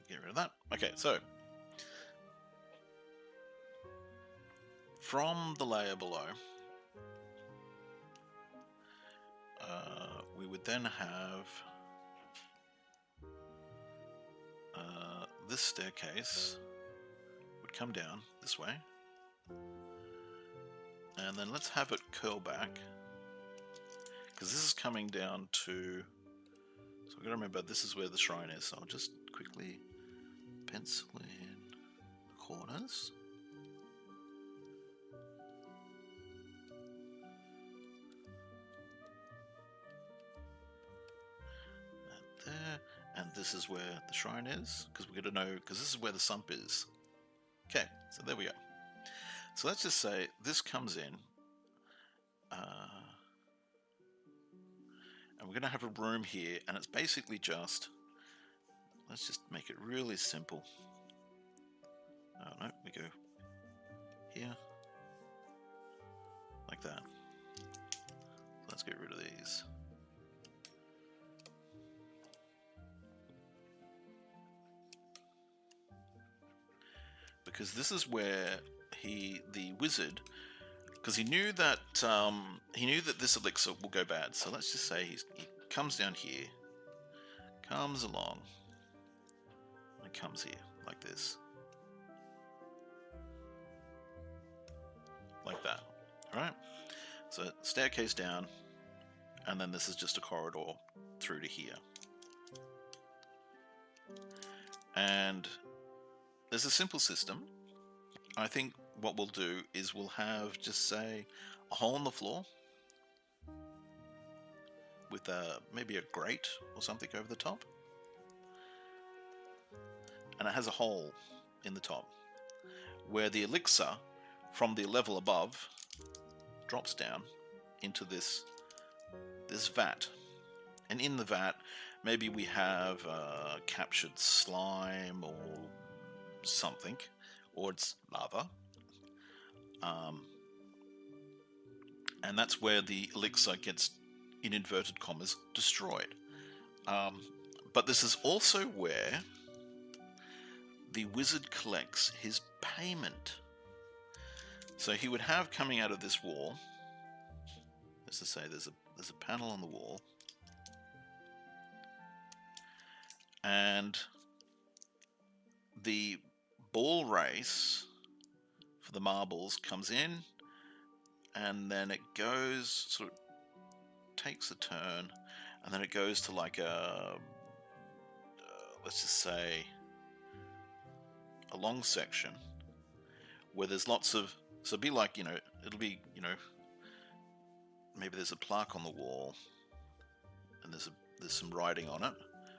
Get rid of that. Okay, so from the layer below, we would then have this staircase would come down this way, and then let's have it curl back, because this is coming down to, so I've got to remember this is where the shrine is, so I'll just quickly pencil in the corners. There, and this is where the shrine is, because we're going to know, because this is where the sump is. Okay, so there we go. So let's just say this comes in, and we're going to have a room here, and it's basically just, let's just make it really simple. Oh no, we go here, like that. Let's get rid of these. Because this is where the wizard, because he knew that this elixir will go bad. So let's just say he comes down here, comes along, and comes here like this, like that. All right. So staircase down, and then this is just a corridor through to here, and there's a simple system. I think what we'll do is we'll have, just say, a hole in the floor with maybe a grate or something over the top, and it has a hole in the top where the elixir from the level above drops down into this vat, and in the vat maybe we have captured slime or something, or it's lava, and that's where the elixir gets, in inverted commas, destroyed. But this is also where the wizard collects his payment. So he would have, coming out of this wall, let's just say there's a panel on the wall, and the ball race for the marbles comes in, and then it goes, sort of takes a turn, and then it goes to like a, let's just say, a long section where there's lots of, so it'll be like, you know, it'll be, you know, maybe there's a plaque on the wall, and there's there's some writing on it,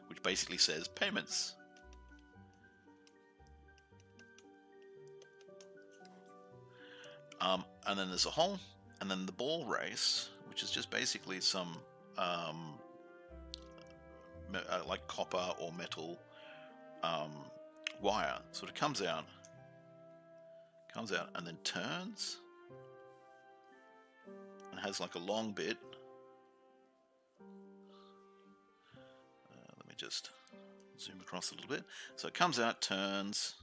which basically says payments. And then there's a hole, and then the ball race, which is just basically some like copper or metal wire. Sort of comes out and then turns, and has like a long bit. Let me just zoom across a little bit. So it comes out, turns.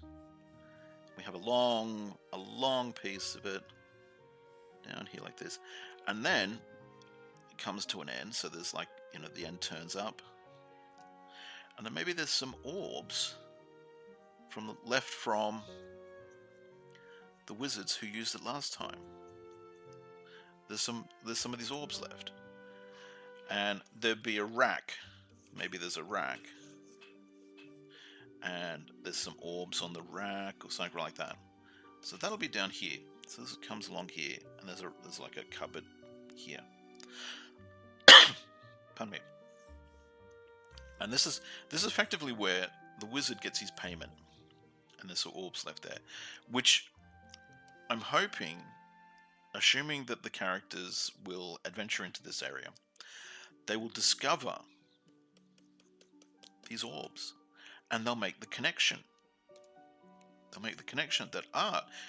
We have a long piece of it down here like this, and then it comes to an end. So there's like, you know, the end turns up, and then maybe there's some orbs from the left from the wizards who used it last time. There's some of these orbs left, and there'd be a rack. Maybe there's a rack, and there's some orbs on the rack or something like that. So that'll be down here. So this comes along here, and there's like a cupboard here. Pardon me. And this is effectively where the wizard gets his payment, and there's some orbs left there, which I'm hoping, assuming that the characters will adventure into this area, they will discover these orbs, and they'll make the connection. They'll make the connection that,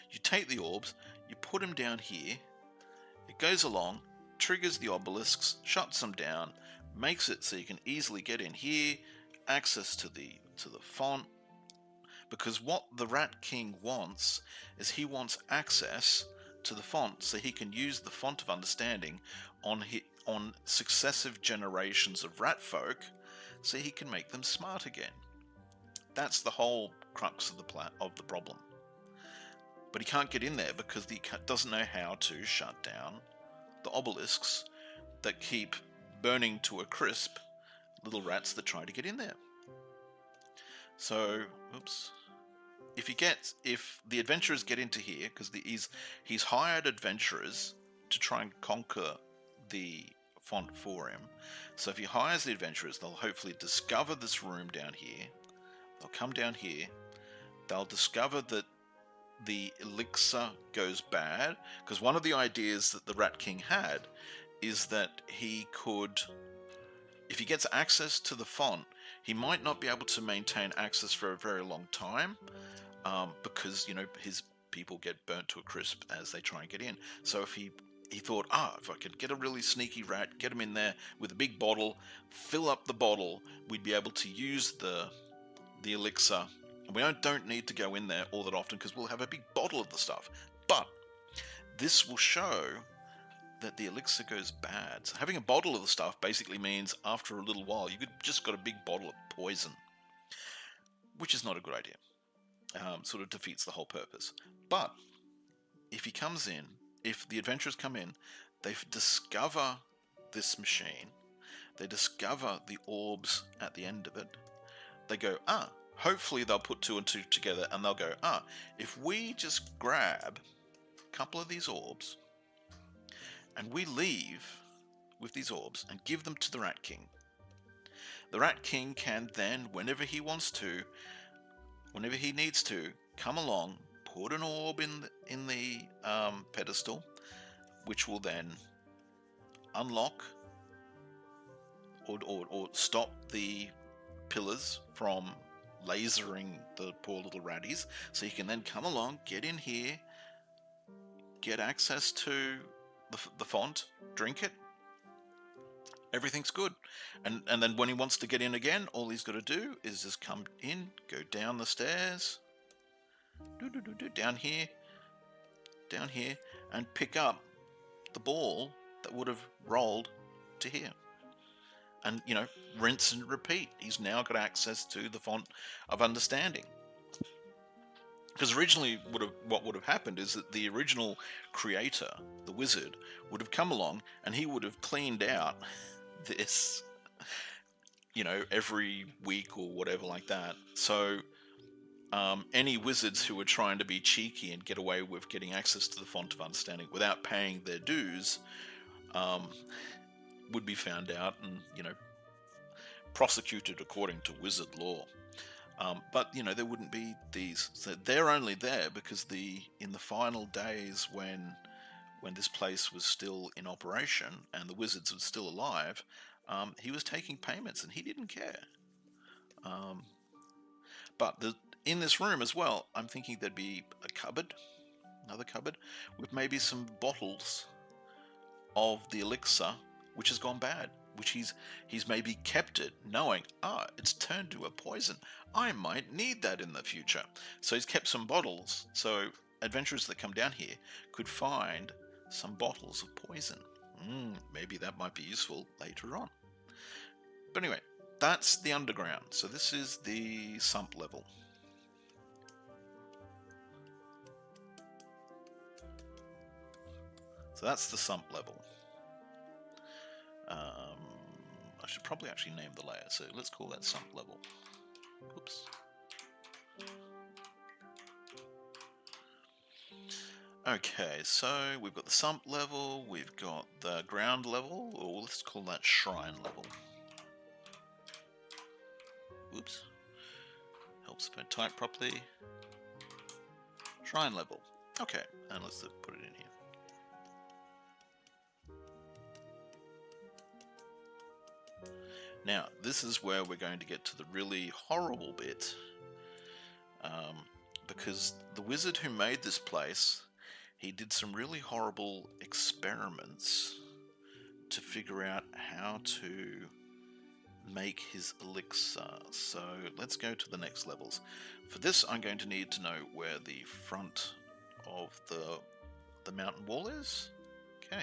you take the orbs, you put them down here, it goes along, triggers the obelisks, shuts them down, makes it so you can easily get in here, access to the font. Because what the Rat King wants is he wants access to the font so he can use the font of understanding on successive generations of rat folk, so he can make them smart again. That's the whole crux of the problem. But he can't get in there because he doesn't know how to shut down the obelisks that keep burning to a crisp little rats that try to get in there. So, oops. If the adventurers get into here, because he's hired adventurers to try and conquer the font for him. So if he hires the adventurers, they'll hopefully discover this room down here. They'll come down here. They'll discover that the elixir goes bad, because one of the ideas that the Rat King had is that he could, if he gets access to the font, he might not be able to maintain access for a very long time, because, you know, his people get burnt to a crisp as they try and get in. So if he thought, if I could get a really sneaky rat, get him in there with a big bottle, fill up the bottle, we'd be able to use the elixir. And we don't need to go in there all that often because we'll have a big bottle of the stuff. But this will show that the elixir goes bad. So having a bottle of the stuff basically means after a little while you've just got a big bottle of poison, which is not a good idea. Sort of defeats the whole purpose. But if he comes in, if the adventurers come in, they discover this machine, they discover the orbs at the end of it, they go, hopefully they'll put two and two together and they'll go, if we just grab a couple of these orbs and we leave with these orbs and give them to the Rat King, the Rat King can then, whenever he wants to, whenever he needs to, come along, put an orb in the pedestal, which will then unlock or stop the pillars from lasering the poor little ratties. So you can then come along, get in here, get access to the font, drink it. Everything's good. And then when he wants to get in again, all he's got to do is just come in, go down the stairs, down here, and pick up the ball that would have rolled to here. And, you know, rinse and repeat. He's now got access to the font of understanding. Because originally what would have happened is that the original creator, the wizard, would have come along and he would have cleaned out this, you know, every week or whatever like that. So any wizards who were trying to be cheeky and get away with getting access to the font of understanding without paying their dues would be found out and, you know, prosecuted according to wizard law. But you know, there wouldn't be these. So they're only there because in the final days when this place was still in operation and the wizards were still alive, he was taking payments and he didn't care. But in this room as well, I'm thinking there'd be a cupboard, another cupboard, with maybe some bottles of the elixir which has gone bad, which he's maybe kept it knowing, it's turned to a poison, I might need that in the future. So he's kept some bottles, so adventurers that come down here could find some bottles of poison. Maybe that might be useful later on. But anyway, that's the underground. So this is the sump level. So that's the sump level. I should probably actually name the layer, so let's call that sump level. Oops. Okay, so we've got the sump level, we've got the ground level, or let's call that shrine level. Oops. Helps if I type properly. Shrine level. Okay, and let's put it in here. Now, this is where we're going to get to the really horrible bit, because the wizard who made this place, he did some really horrible experiments to figure out how to make his elixir. So let's go to the next levels. For this, I'm going to need to know where the front of the mountain wall is. Okay.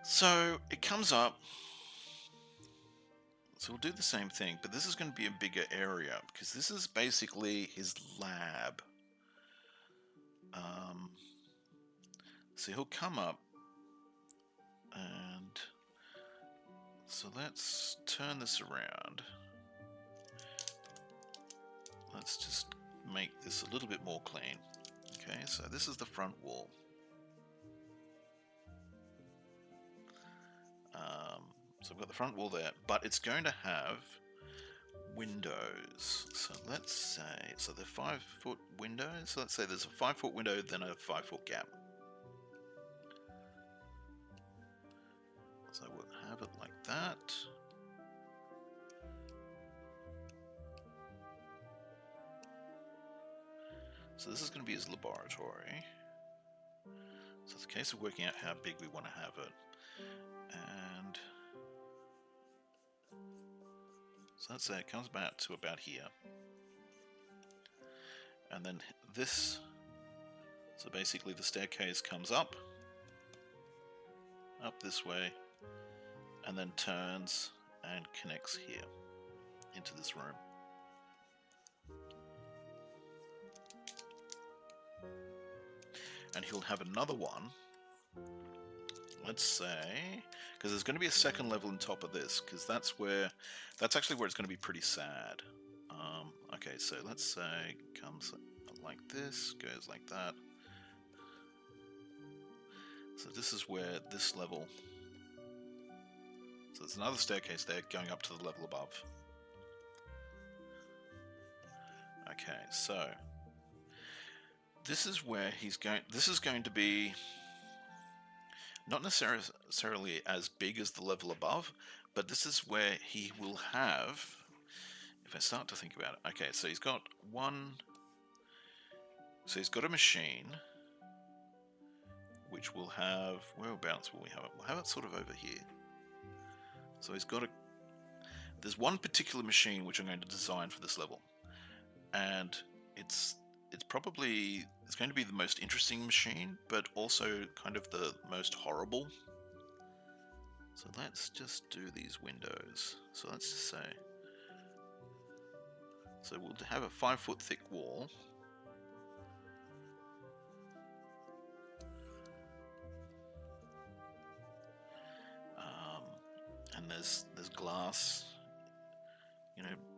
So it comes up. So we'll do the same thing, but this is going to be a bigger area because this is basically his lab. So he'll come up, and so let's turn this around. Let's just make this a little bit more clean. Okay, so this is the front wall. So I've got the front wall there, but it's going to have windows. So let's say, so they're 5-foot windows. So let's say there's a 5-foot window, then a 5-foot gap. So we'll have it like that. So this is going to be his laboratory. So it's a case of working out how big we want to have it. And so let's say it comes back to about here. And then this, so basically the staircase comes up this way, and then turns and connects here into this room. And he'll have another one, let's say, because there's going to be a second level on top of this, because that's actually where it's going to be pretty sad. Okay, so let's say comes like this, goes like that. So this is where this level, so there's another staircase there going up to the level above. Okay, so this is where this is going to be not necessarily as big as the level above, but this is where he will have, if I start to think about it, okay, so he's got he's got a machine, which will have, whereabouts will we have it? We'll have it sort of over here. So he's got there's one particular machine which I'm going to design for this level, and it's going to be the most interesting machine, but also kind of the most horrible. So let's just do these windows. So let's just say, so we'll have a 5-foot thick wall. And there's glass,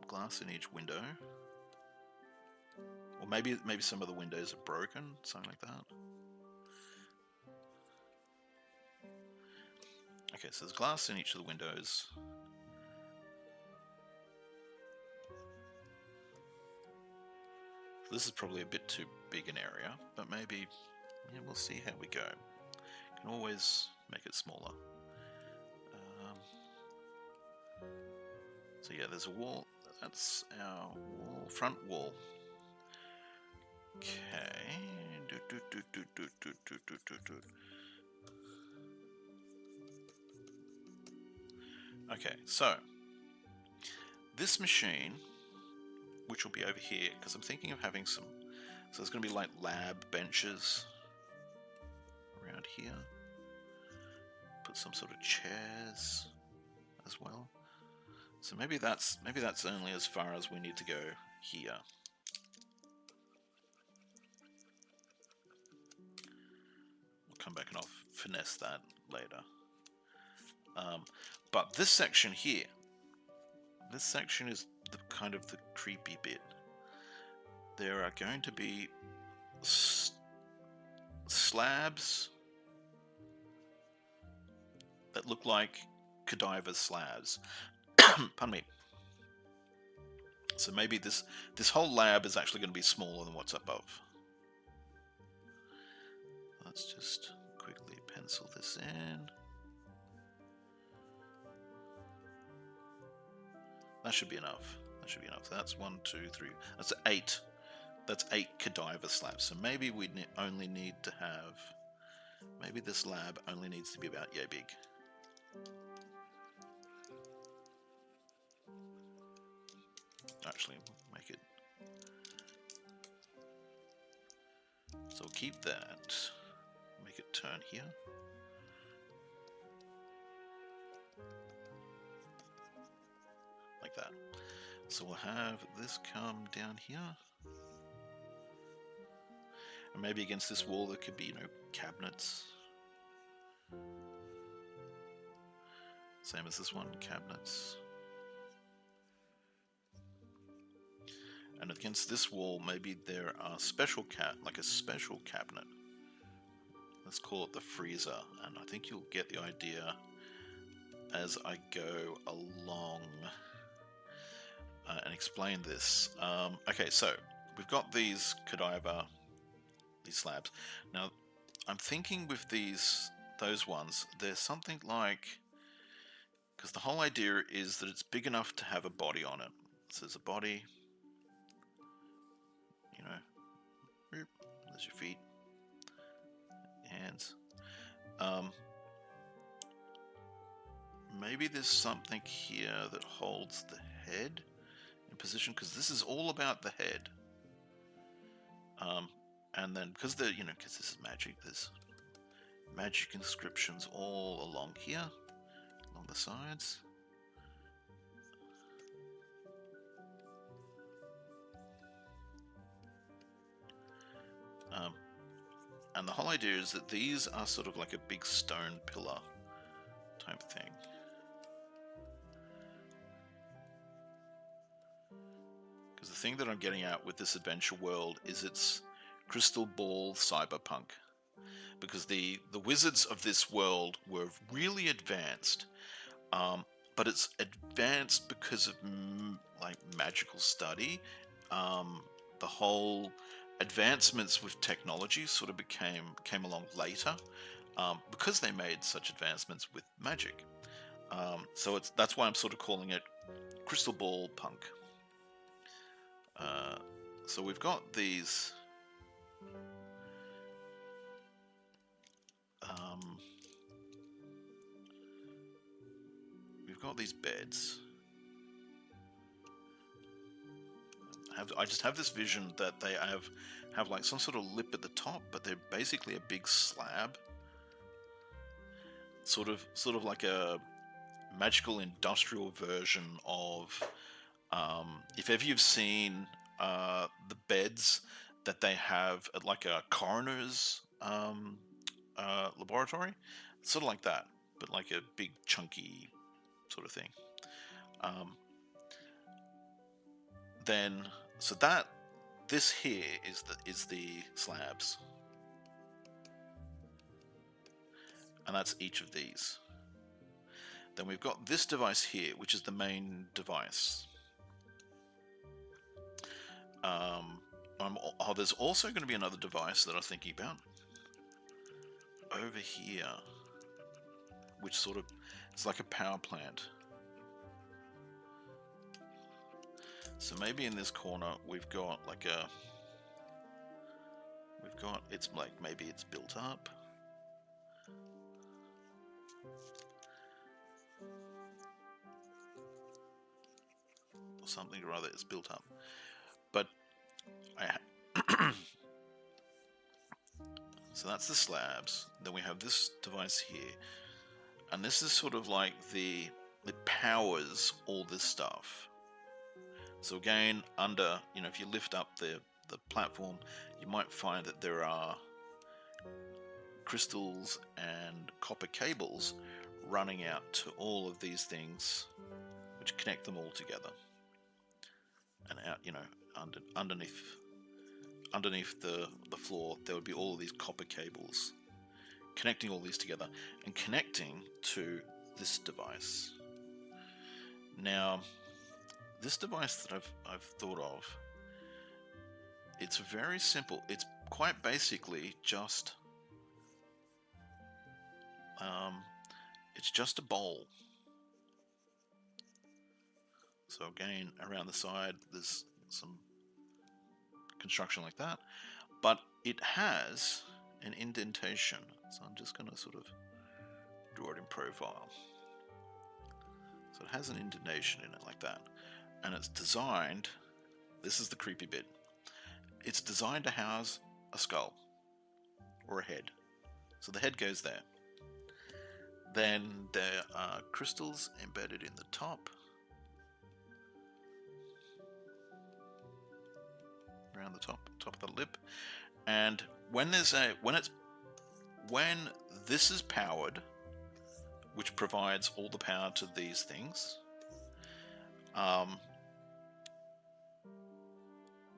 glass in each window. Or maybe some of the windows are broken, something like that. Okay, so there's glass in each of the windows. this is probably a bit too big an area, but maybe, yeah, we'll see how we go. Can always make it smaller. So yeah, there's a wall. That's our wall, front wall. Okay. Okay, so this machine, which will be over here, because I'm thinking of having some. So there's going to be like lab benches around here. Put some sort of chairs as well. So maybe that's only as far as we need to go here. We'll come back and I'll finesse that later. But this section here, this section is the kind of the creepy bit. There are going to be slabs that look like cadaver slabs. Pardon me. So maybe this whole lab is actually going to be smaller than what's above. Let's just quickly pencil this in. That should be enough. That should be enough. That's 1, 2, 3. That's 8. That's 8 cadaver slabs. So maybe we only need to have. Maybe this lab only needs to be about yay big. Actually, make it. So we'll keep that. Make it turn here. Like that. So we'll have this come down here. And maybe against this wall there could be, cabinets. Same as this one, cabinets. And against this wall, maybe there are special like a special cabinet. Let's call it the freezer, and I think you'll get the idea as I go along and explain this. Okay, so we've got these cadaver, these slabs. Now, I'm thinking with those ones, there's something like, because the whole idea is that it's big enough to have a body on it. So there's a body. There's your feet, hands. Maybe there's something here that holds the head in position, because this is all about the head. And then because this is magic, there's magic inscriptions all along here, along the sides. And the whole idea is that these are sort of like a big stone pillar type thing. Because the thing that I'm getting at with this adventure world is it's crystal ball cyberpunk. Because the wizards of this world were really advanced, but it's advanced because of like magical study. The whole advancements with technology sort of came along later because they made such advancements with magic. So that's why I'm sort of calling it crystal ball punk. So we've got these beds. I just have this vision that they have like some sort of lip at the top, but they're basically a big slab, sort of like a magical industrial version of if ever you've seen the beds that they have at like a coroner's laboratory, it's sort of like that, but like a big chunky sort of thing. So this here is the slabs, and that's each of these. Then we've got this device here, which is the main device. Oh, there's also going to be another device that I'm thinking about over here, which sort of, it's like a power plant. So maybe in this corner we've got like a, it's like, maybe it's built up. Or something or other is built up. But so that's the slabs. Then we have this device here. And this is sort of like it powers all this stuff. So again, under, if you lift up the platform, you might find that there are crystals and copper cables running out to all of these things, which connect them all together. And out, underneath the floor, there would be all of these copper cables connecting all these together and connecting to this device. Now, this device that I've thought of, it's very simple. It's quite basically just it's just a bowl. So again, around the side, there's some construction like that, but it has an indentation. So I'm just going to sort of draw it in profile. So it has an indentation in it like that, and it's designed, this is the creepy bit, it's designed to house a skull or a head. So the head goes there. Then there are crystals embedded in the top, around the top of the lip, and when this is powered, which provides all the power to these things,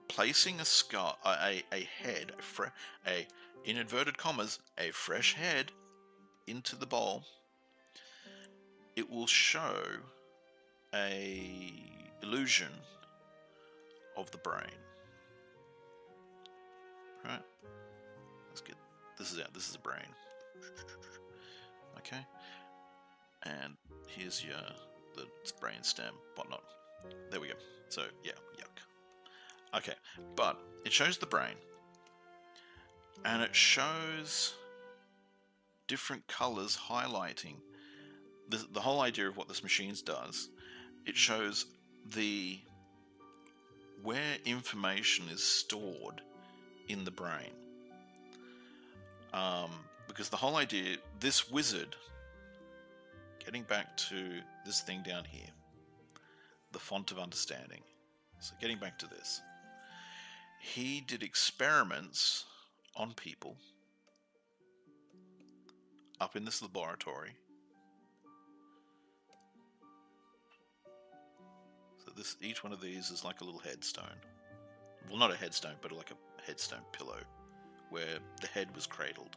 placing a skull, a head, in inverted commas, a fresh head into the bowl, it will show a illusion of the brain. Right? Let's get this is out. This is a brain. Okay. And here's the brain stem, whatnot. There we go. So yeah, yuck. Okay, but it shows the brain, and it shows different colors highlighting the whole idea of what this machine does. It shows where information is stored in the brain, because the whole idea, this wizard, getting back to this thing down here, the font of understanding, so getting back to this, he did experiments on people up in this laboratory. So each one of these is like a little headstone. Well, not a headstone, but like a headstone pillow where the head was cradled.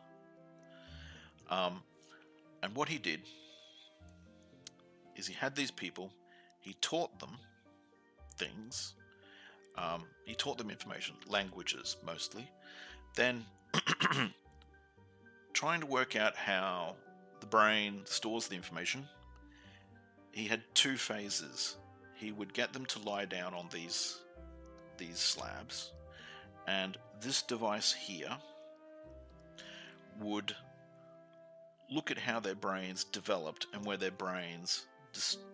And what he did is he had these people, he taught them things, he taught them information, languages mostly, then trying to work out how the brain stores the information. He had two phases. He would get them to lie down on these slabs, and this device here would look at how their brains developed and where their brains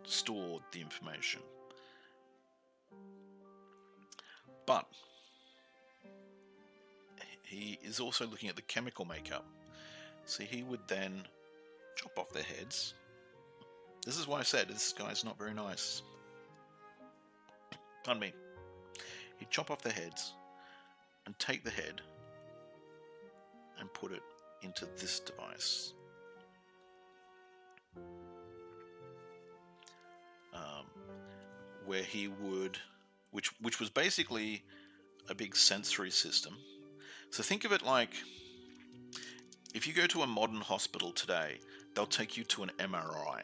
stored the information. But he is also looking at the chemical makeup. So he would then chop off their heads. This is why I said this guy's not very nice. Pardon me. He'd chop off their heads and take the head and put it into this device. Where he would, which was basically a big sensory system. So think of it like, if you go to a modern hospital today, they'll take you to an MRI.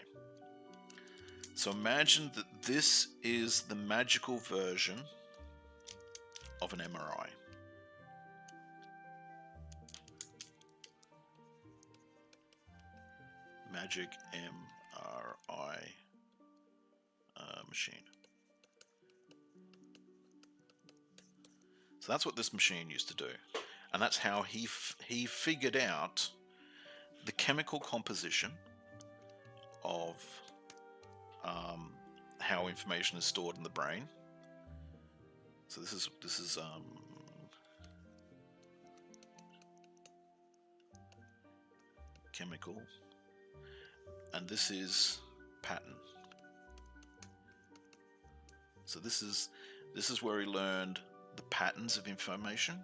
So imagine that this is the magical version of an MRI. magic MRI machine. So that's what this machine used to do, and that's how he figured out the chemical composition of how information is stored in the brain. So this is chemical, and this is pattern. So this is where he learned the patterns of information,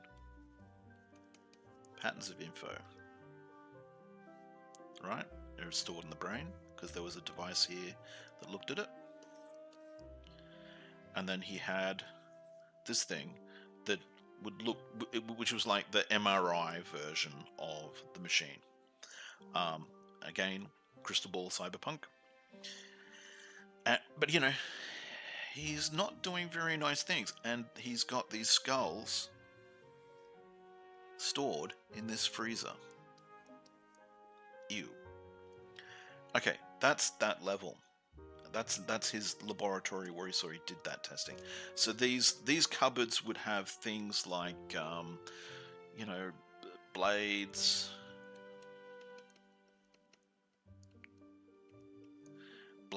patterns of info, right? They're stored in the brain because there was a device here that looked at it, and then he had this thing that would look, which was like the MRI version of the machine. Again, crystal ball cyberpunk. But you know, he's not doing very nice things, and he's got these skulls stored in this freezer. Ew. Okay, that's that level. That's his laboratory where he saw he did that testing. So these cupboards would have things like you know, blades,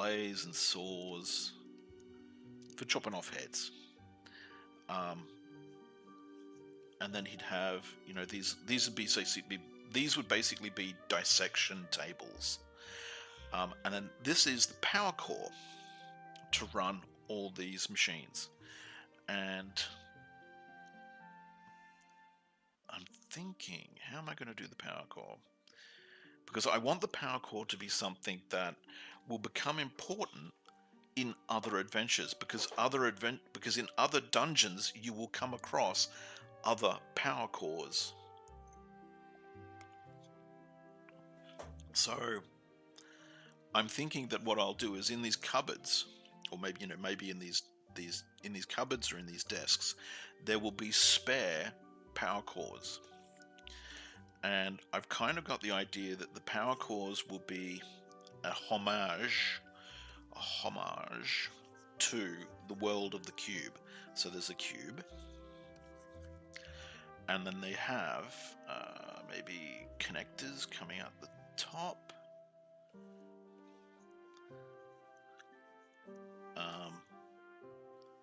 and saws for chopping off heads. And then he'd have, you know, these would basically be dissection tables. And then this is the power core to run all these machines. And I'm thinking, how am I going to do the power core? Because I want the power core to be something that will become important in other adventures, because in other dungeons you will come across other power cores. So I'm thinking that what I'll do is in these cupboards, or maybe, you know, maybe in these cupboards or in these desks, there will be spare power cores. And I've kind of got the idea that the power cores will be a homage to the world of the cube. So there's a cube, and then they have maybe connectors coming out the top.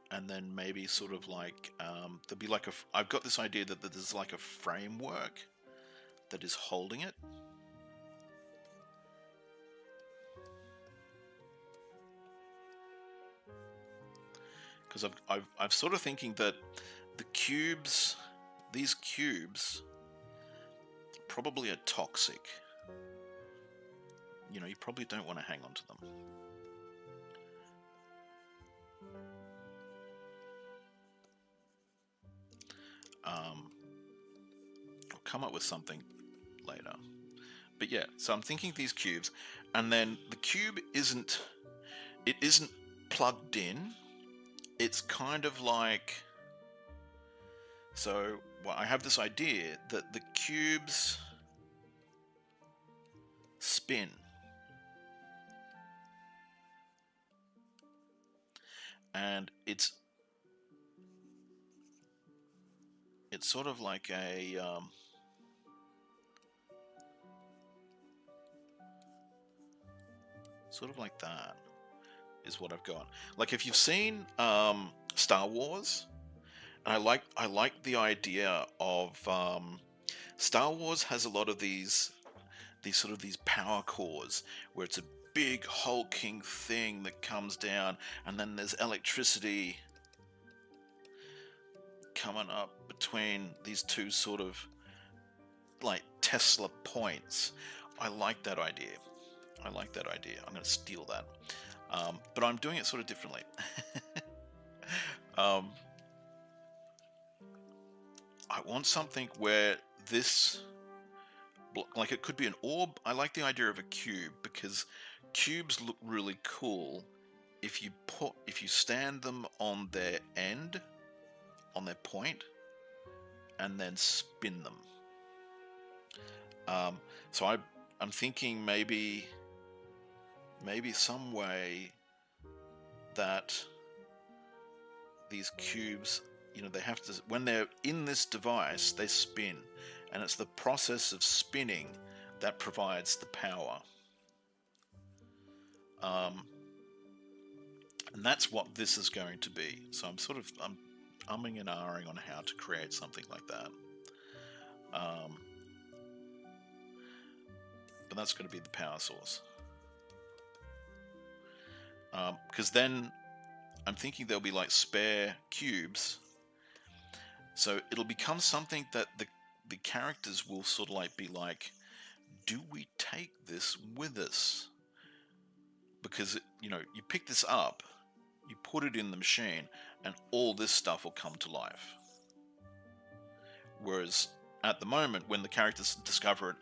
And then maybe sort of like there'll be like I've got this idea that there's like a framework that is holding it. Because I've sort of thinking that these cubes probably are toxic. You know, you probably don't want to hang on to them. I'll come up with something later. But yeah, so I'm thinking these cubes, and then the cube isn't plugged in. It's kind of like, so well, I have this idea that the cubes spin. And it's sort of like a sort of like that is what I've got. Like if you've seen Star Wars, and I like the idea of Star Wars has a lot of these power cores where it's a big hulking thing that comes down, and then there's electricity coming up between these two sort of like Tesla points. I like that idea. I'm going to steal that. But I'm doing it sort of differently. I want something where this, like it could be an orb. I like the idea of a cube because cubes look really cool if you stand them on their end, on their point, and then spin them. So I'm thinking maybe maybe some way that these cubes, you know, they have to, when they're in this device, they spin, and it's the process of spinning that provides the power. And that's what this is going to be. So I'm sort of umming and ahhing on how to create something like that. But that's going to be the power source. Because then I'm thinking there'll be like spare cubes. So it'll become something that the characters will sort of like be like, do we take this with us? Because, you know, you pick this up, you put it in the machine, and all this stuff will come to life. Whereas at the moment, when the characters discover it,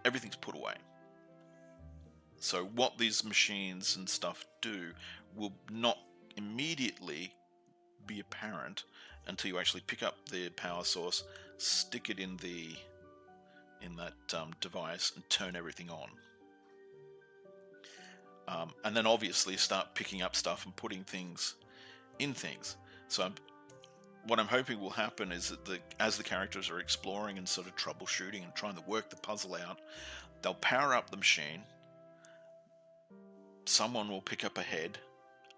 everything's put away. So what these machines and stuff do will not immediately be apparent until you actually pick up the power source, stick it in that device, and turn everything on. And then obviously start picking up stuff and putting things in things. So what I'm hoping will happen is that as the characters are exploring and sort of troubleshooting and trying to work the puzzle out, they'll power up the machine. Someone will pick up a head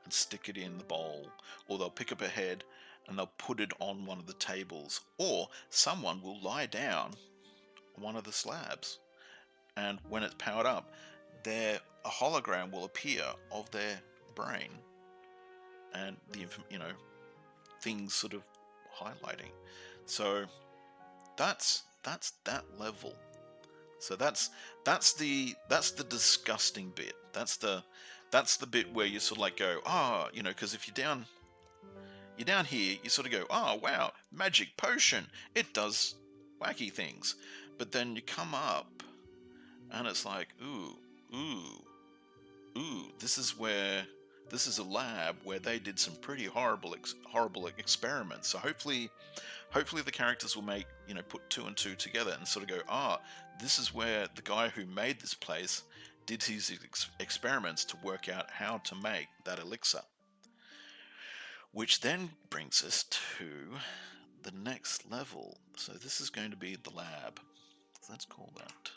and stick it in the bowl, or they'll pick up a head and they'll put it on one of the tables, or someone will lie down on one of the slabs, and when it's powered up, a hologram will appear of their brain, and things sort of highlighting. So that's that level. So that's the disgusting bit. That's the bit where you sort of like go, because if you're down here, you sort of go, oh wow, magic potion, it does wacky things. But then you come up and it's like, ooh, this is a lab where they did some pretty horrible experiments. So hopefully the characters will put two and two together and sort of go, this is where the guy who made this place did his experiments to work out how to make that elixir. Which then brings us to the next level. So this is going to be the lab. Let's call that.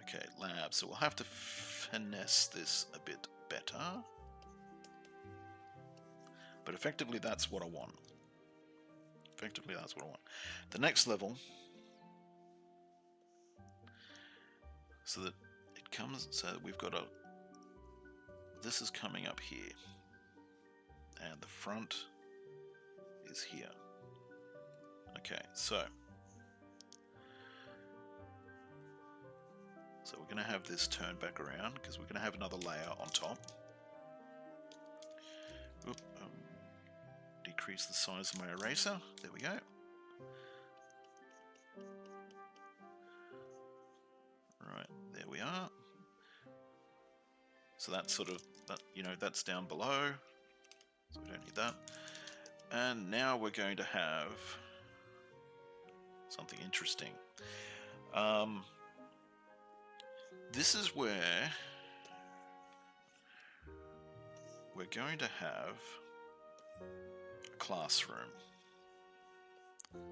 Okay, lab. So we'll have to finesse this a bit better. But effectively, that's what I want. The next level, so that it comes, so we've got this is coming up here, and the front is here. Okay, so we're going to have this turned back around because we're going to have another layer on top. Decrease the size of my eraser. There we go. Right, there we are. So that's sort of that's down below. So we don't need that. And now we're going to have something interesting. This is where we're going to have a classroom. And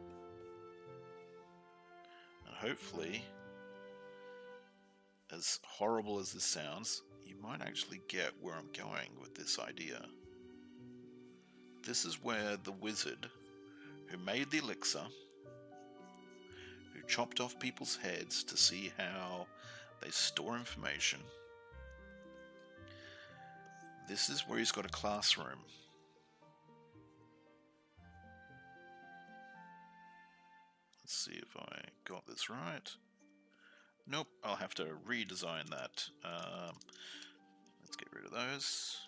hopefully, as horrible as this sounds, you might actually get where I'm going with this idea. This is where the wizard who made the elixir, who chopped off people's heads to see how they store information, this is where he's got a classroom. Let's see if I got this right. Nope, I'll have to redesign that. Let's get rid of those.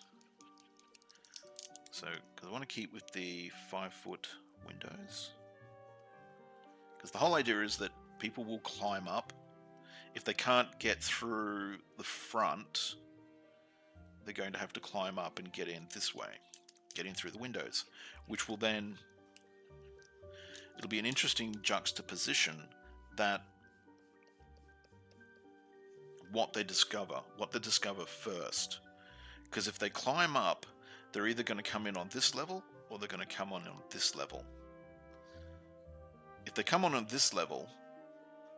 So, because I want to keep with the 5-foot windows. Because the whole idea is that people will climb up. If they can't get through the front, they're going to have to climb up and get in this way. Get in through the windows. Which will then... it'll be an interesting juxtaposition that what they discover first. Because if they climb up, they're either going to come in on this level or they're going to come on this level. If they come on this level,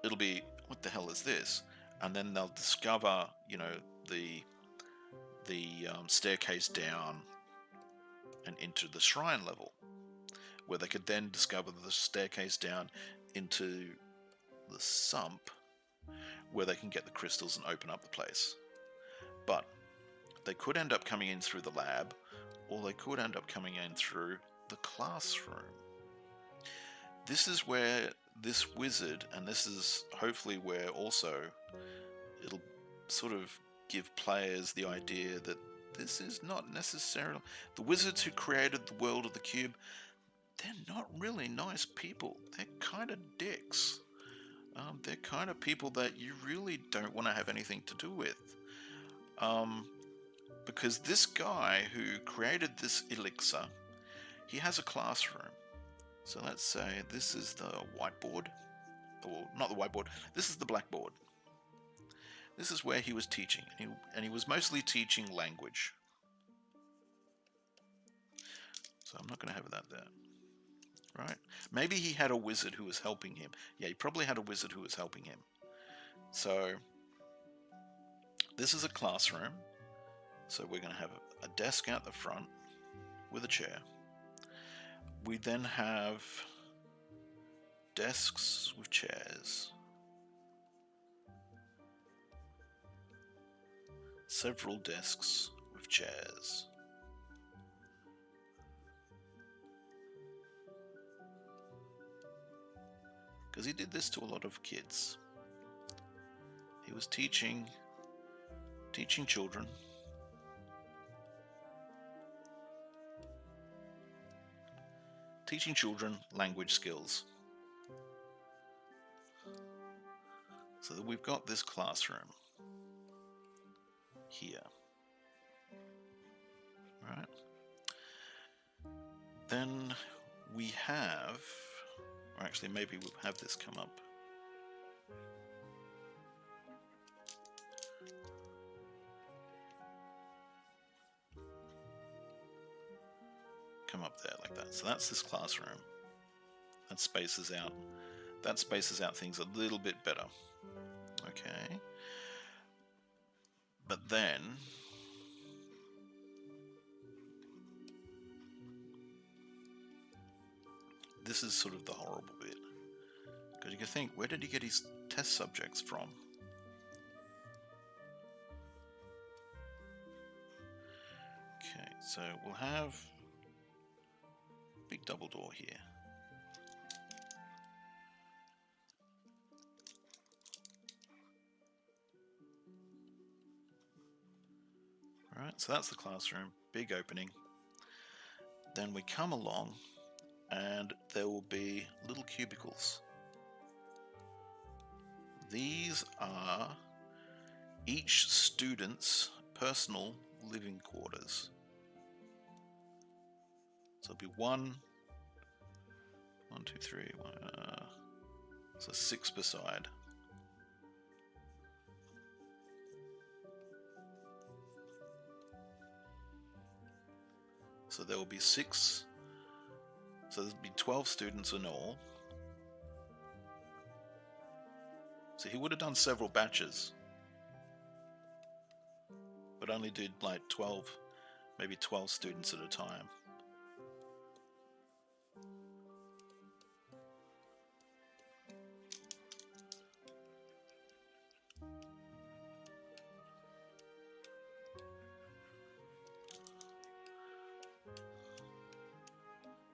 it'll be, what the hell is this? And then they'll discover, you know, the staircase down and into the shrine level, where they could then discover the staircase down into the sump, where they can get the crystals and open up the place. But they could end up coming in through the lab, or they could end up coming in through the classroom. This is where this wizard, and this is hopefully where also it'll sort of give players the idea that this is not necessarily... The wizards who created the world of the cube, they're not really nice people. They're kind of dicks. They're kind of people that you really don't want to have anything to do with. Because this guy who created this elixir, he has a classroom. So let's say this is the whiteboard, or not the whiteboard, this is the blackboard. This is where he was teaching, and he was mostly teaching language. So I'm not going to have that there. Right? Maybe he had a wizard who was helping him. Yeah, he probably had a wizard who was helping him. So this is a classroom. So we're going to have a desk out the front with a chair. We then have desks with chairs. Several desks with chairs. Because he did this to a lot of kids. He was teaching children. Teaching children language skills. So that we've got this classroom here. Right. Then we have, or actually maybe we'll have this come up. Come up there like that. So that's this classroom. That spaces out things a little bit better. Okay. But then this is sort of the horrible bit. Because you can think, where did he get his test subjects from? Okay, so we'll have big double door here. Alright, so that's the classroom, big opening. Then we come along and there will be little cubicles. These are each student's personal living quarters. So it'll be one, two, three, so 6 per side. So there will be 6, so there'll be 12 students in all. So he would have done several batches, but only did like 12, maybe 12 students at a time.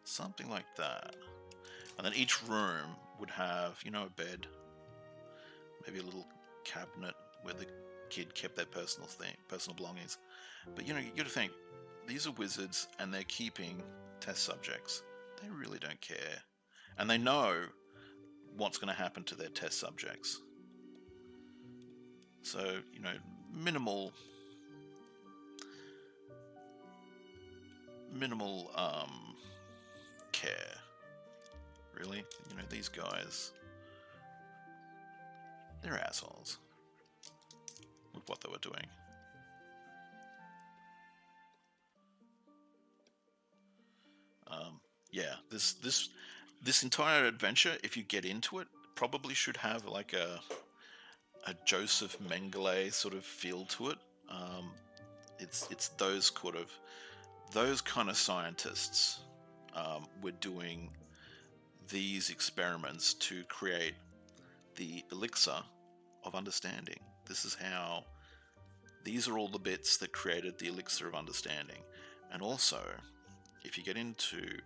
Something like that. And then each room would have, you know, a bed, maybe a little cabinet where the kid kept their personal belongings. But you know, you got to think, these are wizards and they're keeping test subjects. They really don't care. And they know what's going to happen to their test subjects. So, you know, minimal care. Really? You know, these guys, they're assholes. what they were doing. Yeah, this entire adventure, if you get into it, probably should have like a Joseph Mengele sort of feel to it. It's those kind of scientists were doing these experiments to create the elixir of understanding. These are all the bits that created the elixir of understanding. And also, if you get into,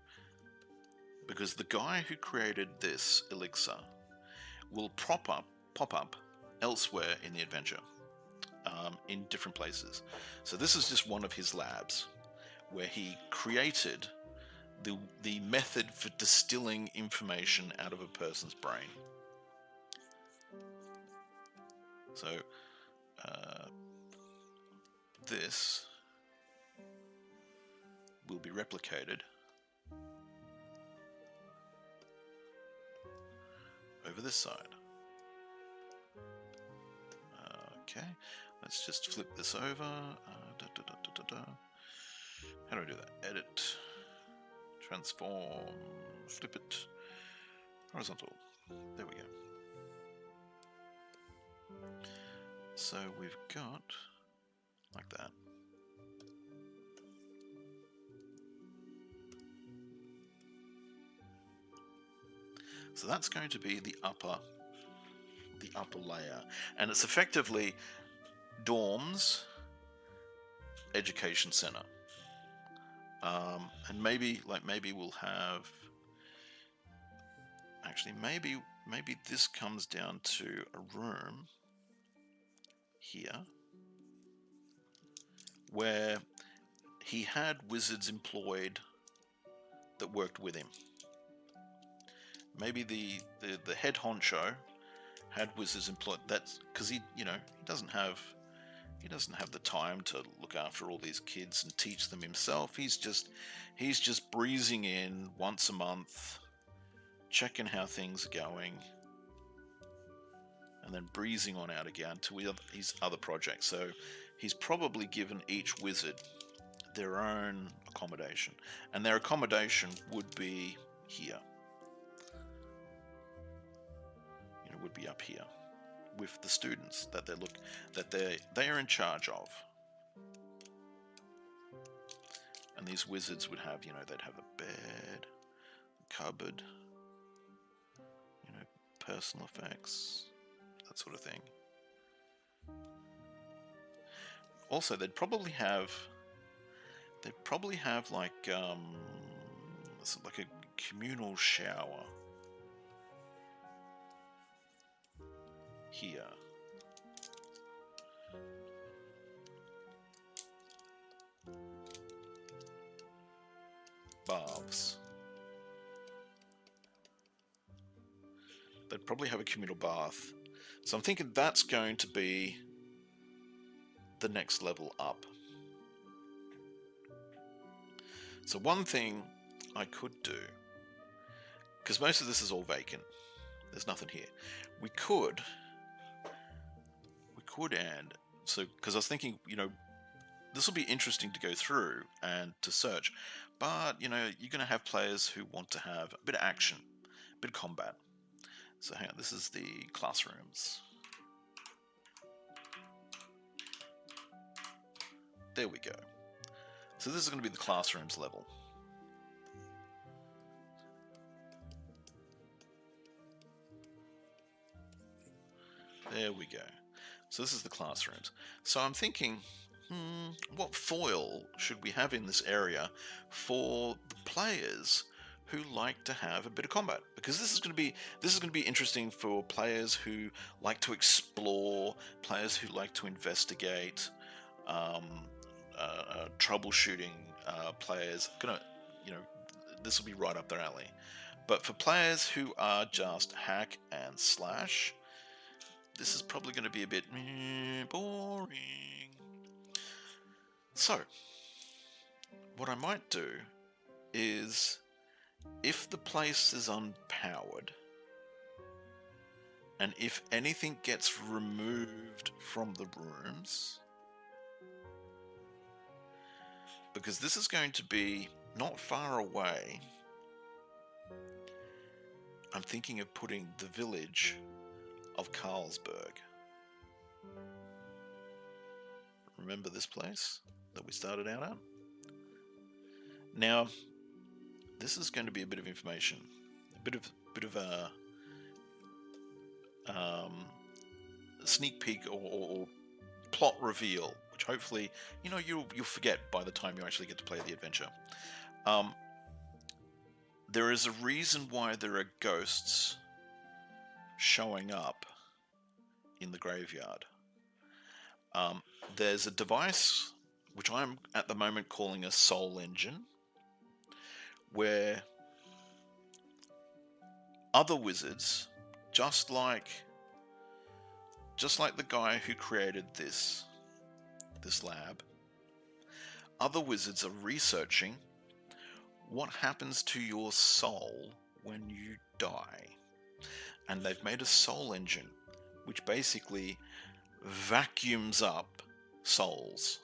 because the guy who created this elixir will pop up elsewhere in the adventure, in different places. So this is just one of his labs where he created the method for distilling information out of a person's brain. So this will be replicated over this side. Okay, let's just flip this over. How do I do that? Edit, transform, flip it, horizontal. There we go. So we've got like that. So that's going to be the upper layer, and it's effectively dorms, education center, and maybe we'll have. Actually, maybe this comes down to a room here where he had wizards employed that worked with him. Maybe the head honcho had wizards employed. That's because he doesn't have the time to look after all these kids and teach them himself. He's just breezing in once a month, checking how things are going, and then breezing on out again to his other projects. So he's probably given each wizard their own accommodation, and their accommodation would be here. Would be up here with the students that they are in charge of. And these wizards would have, they'd have a bed, a cupboard, personal effects, that sort of thing. Also, they'd probably have like a communal shower here. Baths. They'd probably have a communal bath. So I'm thinking that's going to be the next level up. So one thing I could do, because most of this is all vacant, there's nothing here. We could add, so because I was thinking, this will be interesting to go through and to search, but you're going to have players who want to have a bit of action, a bit of combat. So hang on, this is the classrooms. There we go. So this is going to be the classrooms level. There we go. So this is the classrooms. So I'm thinking, what foil should we have in this area for the players who like to have a bit of combat? Because this is going to be interesting for players who like to explore, players who like to investigate, troubleshooting players. This will be right up their alley. But for players who are just hack and slash, this is probably going to be a bit boring. So, what I might do is, if the place is unpowered, And if anything gets removed from the rooms, because this is going to be not far away, I'm thinking of putting the village of Carlsberg. Remember this place that we started out at? Now, this is going to be a bit of information, a bit of a sneak peek or plot reveal, which hopefully you'll forget by the time you actually get to play the adventure. There is a reason why there are ghosts showing up in the graveyard. There's a device which I'm at the moment calling a soul engine, where other wizards, just like the guy who created this lab, other wizards are researching what happens to your soul when you die. And they've made a soul engine which basically vacuums up souls.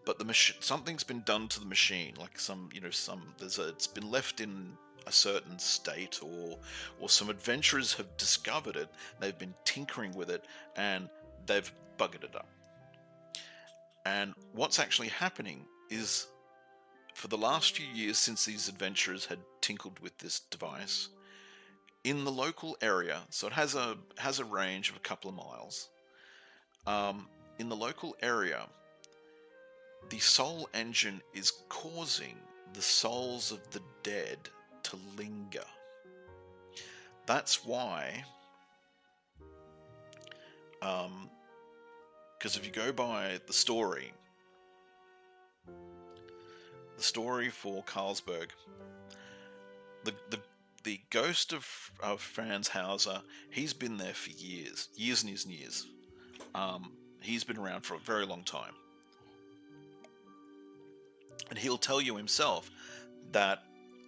But the machine, something's been done to the machine, like it's been left in a certain state, or some adventurers have discovered it, they've been tinkering with it, and they've buggered it up. And what's actually happening is, for the last few years since these adventurers had tinkered with this device, in the local area, so it has a range of a couple of miles, in the local area, the soul engine is causing the souls of the dead to linger. That's why, because if you go by the story for Carlsberg, the ghost of Franz Hauser, he's been there for years and years and years. He's been around for a very long time. And he'll tell you himself that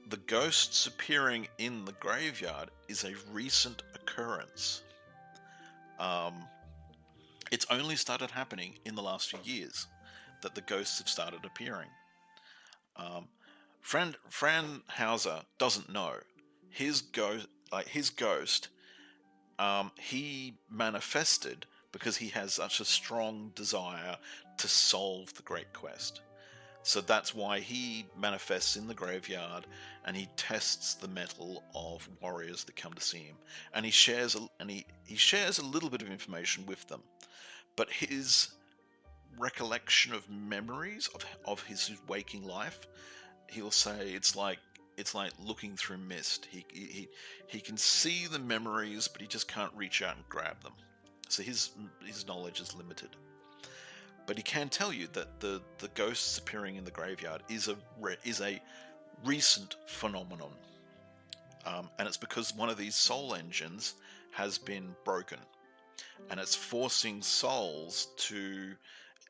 the ghosts appearing in the graveyard is a recent occurrence. It's only started happening in the last few years that the ghosts have started appearing. Fran Hauser doesn't know. His ghost, he manifested because he has such a strong desire to solve the Great Quest. So that's why he manifests in the graveyard, and he tests the mettle of warriors that come to see him, and he shares a little bit of information with them. But his recollection of memories of his waking life, he'll say it's like looking through mist. He can see the memories, but he just can't reach out and grab them. So his knowledge is limited. But he can tell you that the ghosts appearing in the graveyard is a recent phenomenon, and it's because one of these soul engines has been broken, and it's forcing souls to.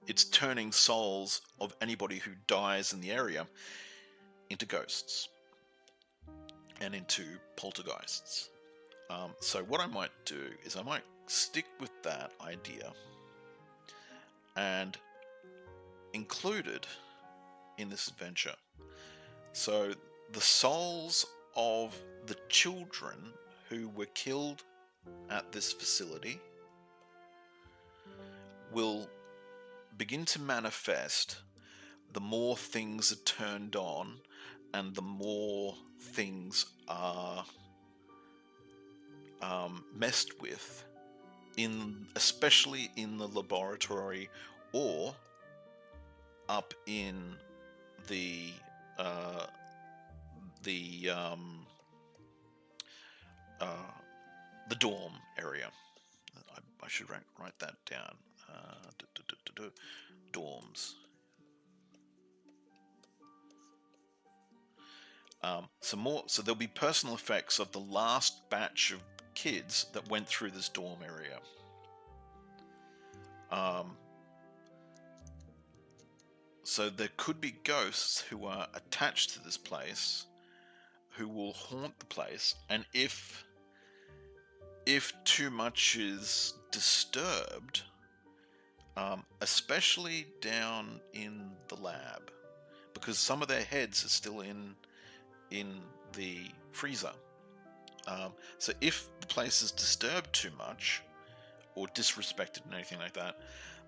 It's turning souls of anybody who dies in the area into ghosts and into poltergeists. So what I might do is I might stick with that idea, and included in this adventure, so the souls of the children who were killed at this facility will begin to manifest the more things are turned on and the more things are messed with, especially in the laboratory or up in the dorm area. I should write that down. Dorms. So there'll be personal effects of the last batch of kids that went through this dorm area. So there could be ghosts who are attached to this place, who will haunt the place, and if if too much is disturbed, especially down in the lab, because some of their heads are still in the freezer. So if the place is disturbed too much or disrespected and anything like that,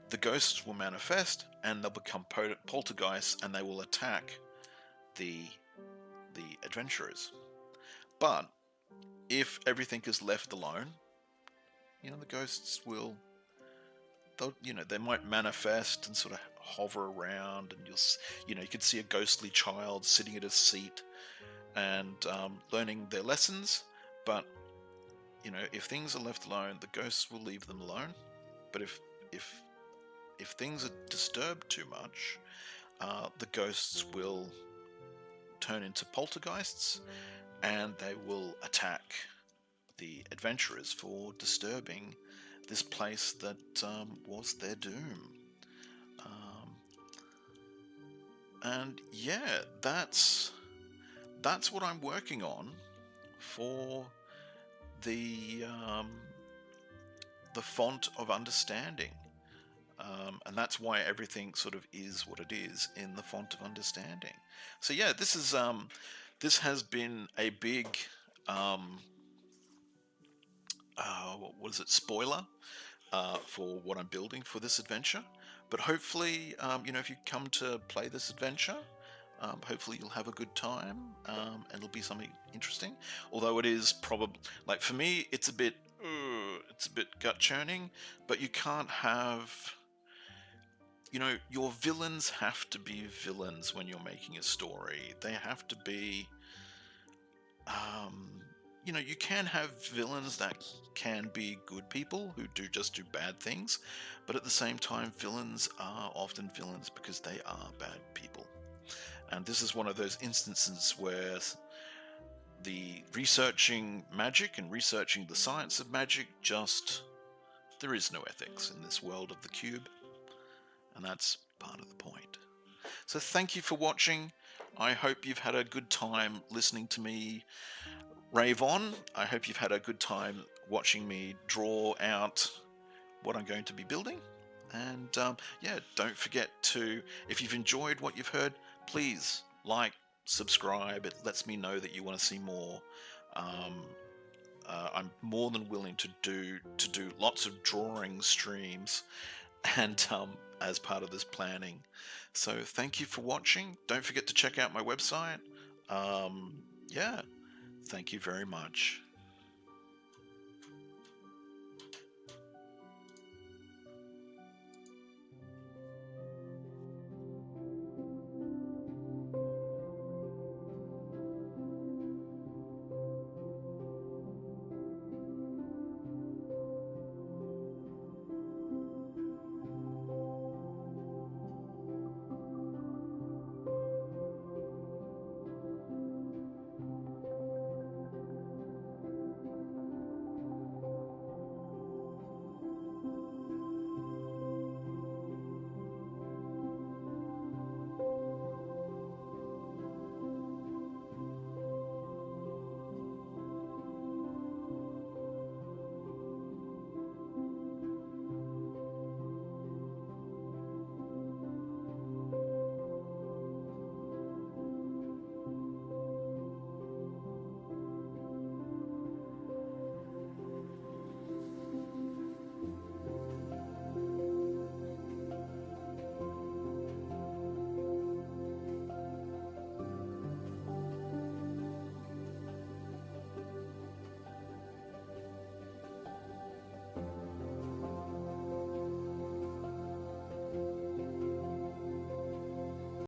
the ghosts will manifest and they'll become poltergeists and they will attack the adventurers. But if everything is left alone, the ghosts will, they might manifest and sort of hover around, and you could see a ghostly child sitting at a seat and learning their lessons. But if things are left alone, the ghosts will leave them alone. But if things are disturbed too much, the ghosts will turn into poltergeists and they will attack the adventurers for disturbing this place that was their doom. And yeah, that's what I'm working on for the font of understanding, and that's why everything sort of is what it is in the font of understanding. So yeah, this has been a big what is it, spoiler for what I'm building for this adventure. But hopefully, if you come to play this adventure, hopefully you'll have a good time, and it'll be something interesting. Although it is probably, like, for me, it's a bit gut churning. But you can't have, your villains have to be villains when you're making a story. They have to be, you can have villains that can be good people who just do bad things, but at the same time, villains are often villains because they are bad people. And this is one of those instances where the researching magic and researching the science of magic, there is no ethics in this world of the cube, and that's part of the point. So thank you for watching. I hope you've had a good time listening to me rave on. I hope you've had a good time watching me draw out what I'm going to be building. And yeah, don't forget to, if you've enjoyed what you've heard, please like, subscribe. It lets me know that you want to see more. I'm more than willing to do lots of drawing streams and as part of this planning. So thank you for watching. Don't forget to check out my website. Yeah, thank you very much.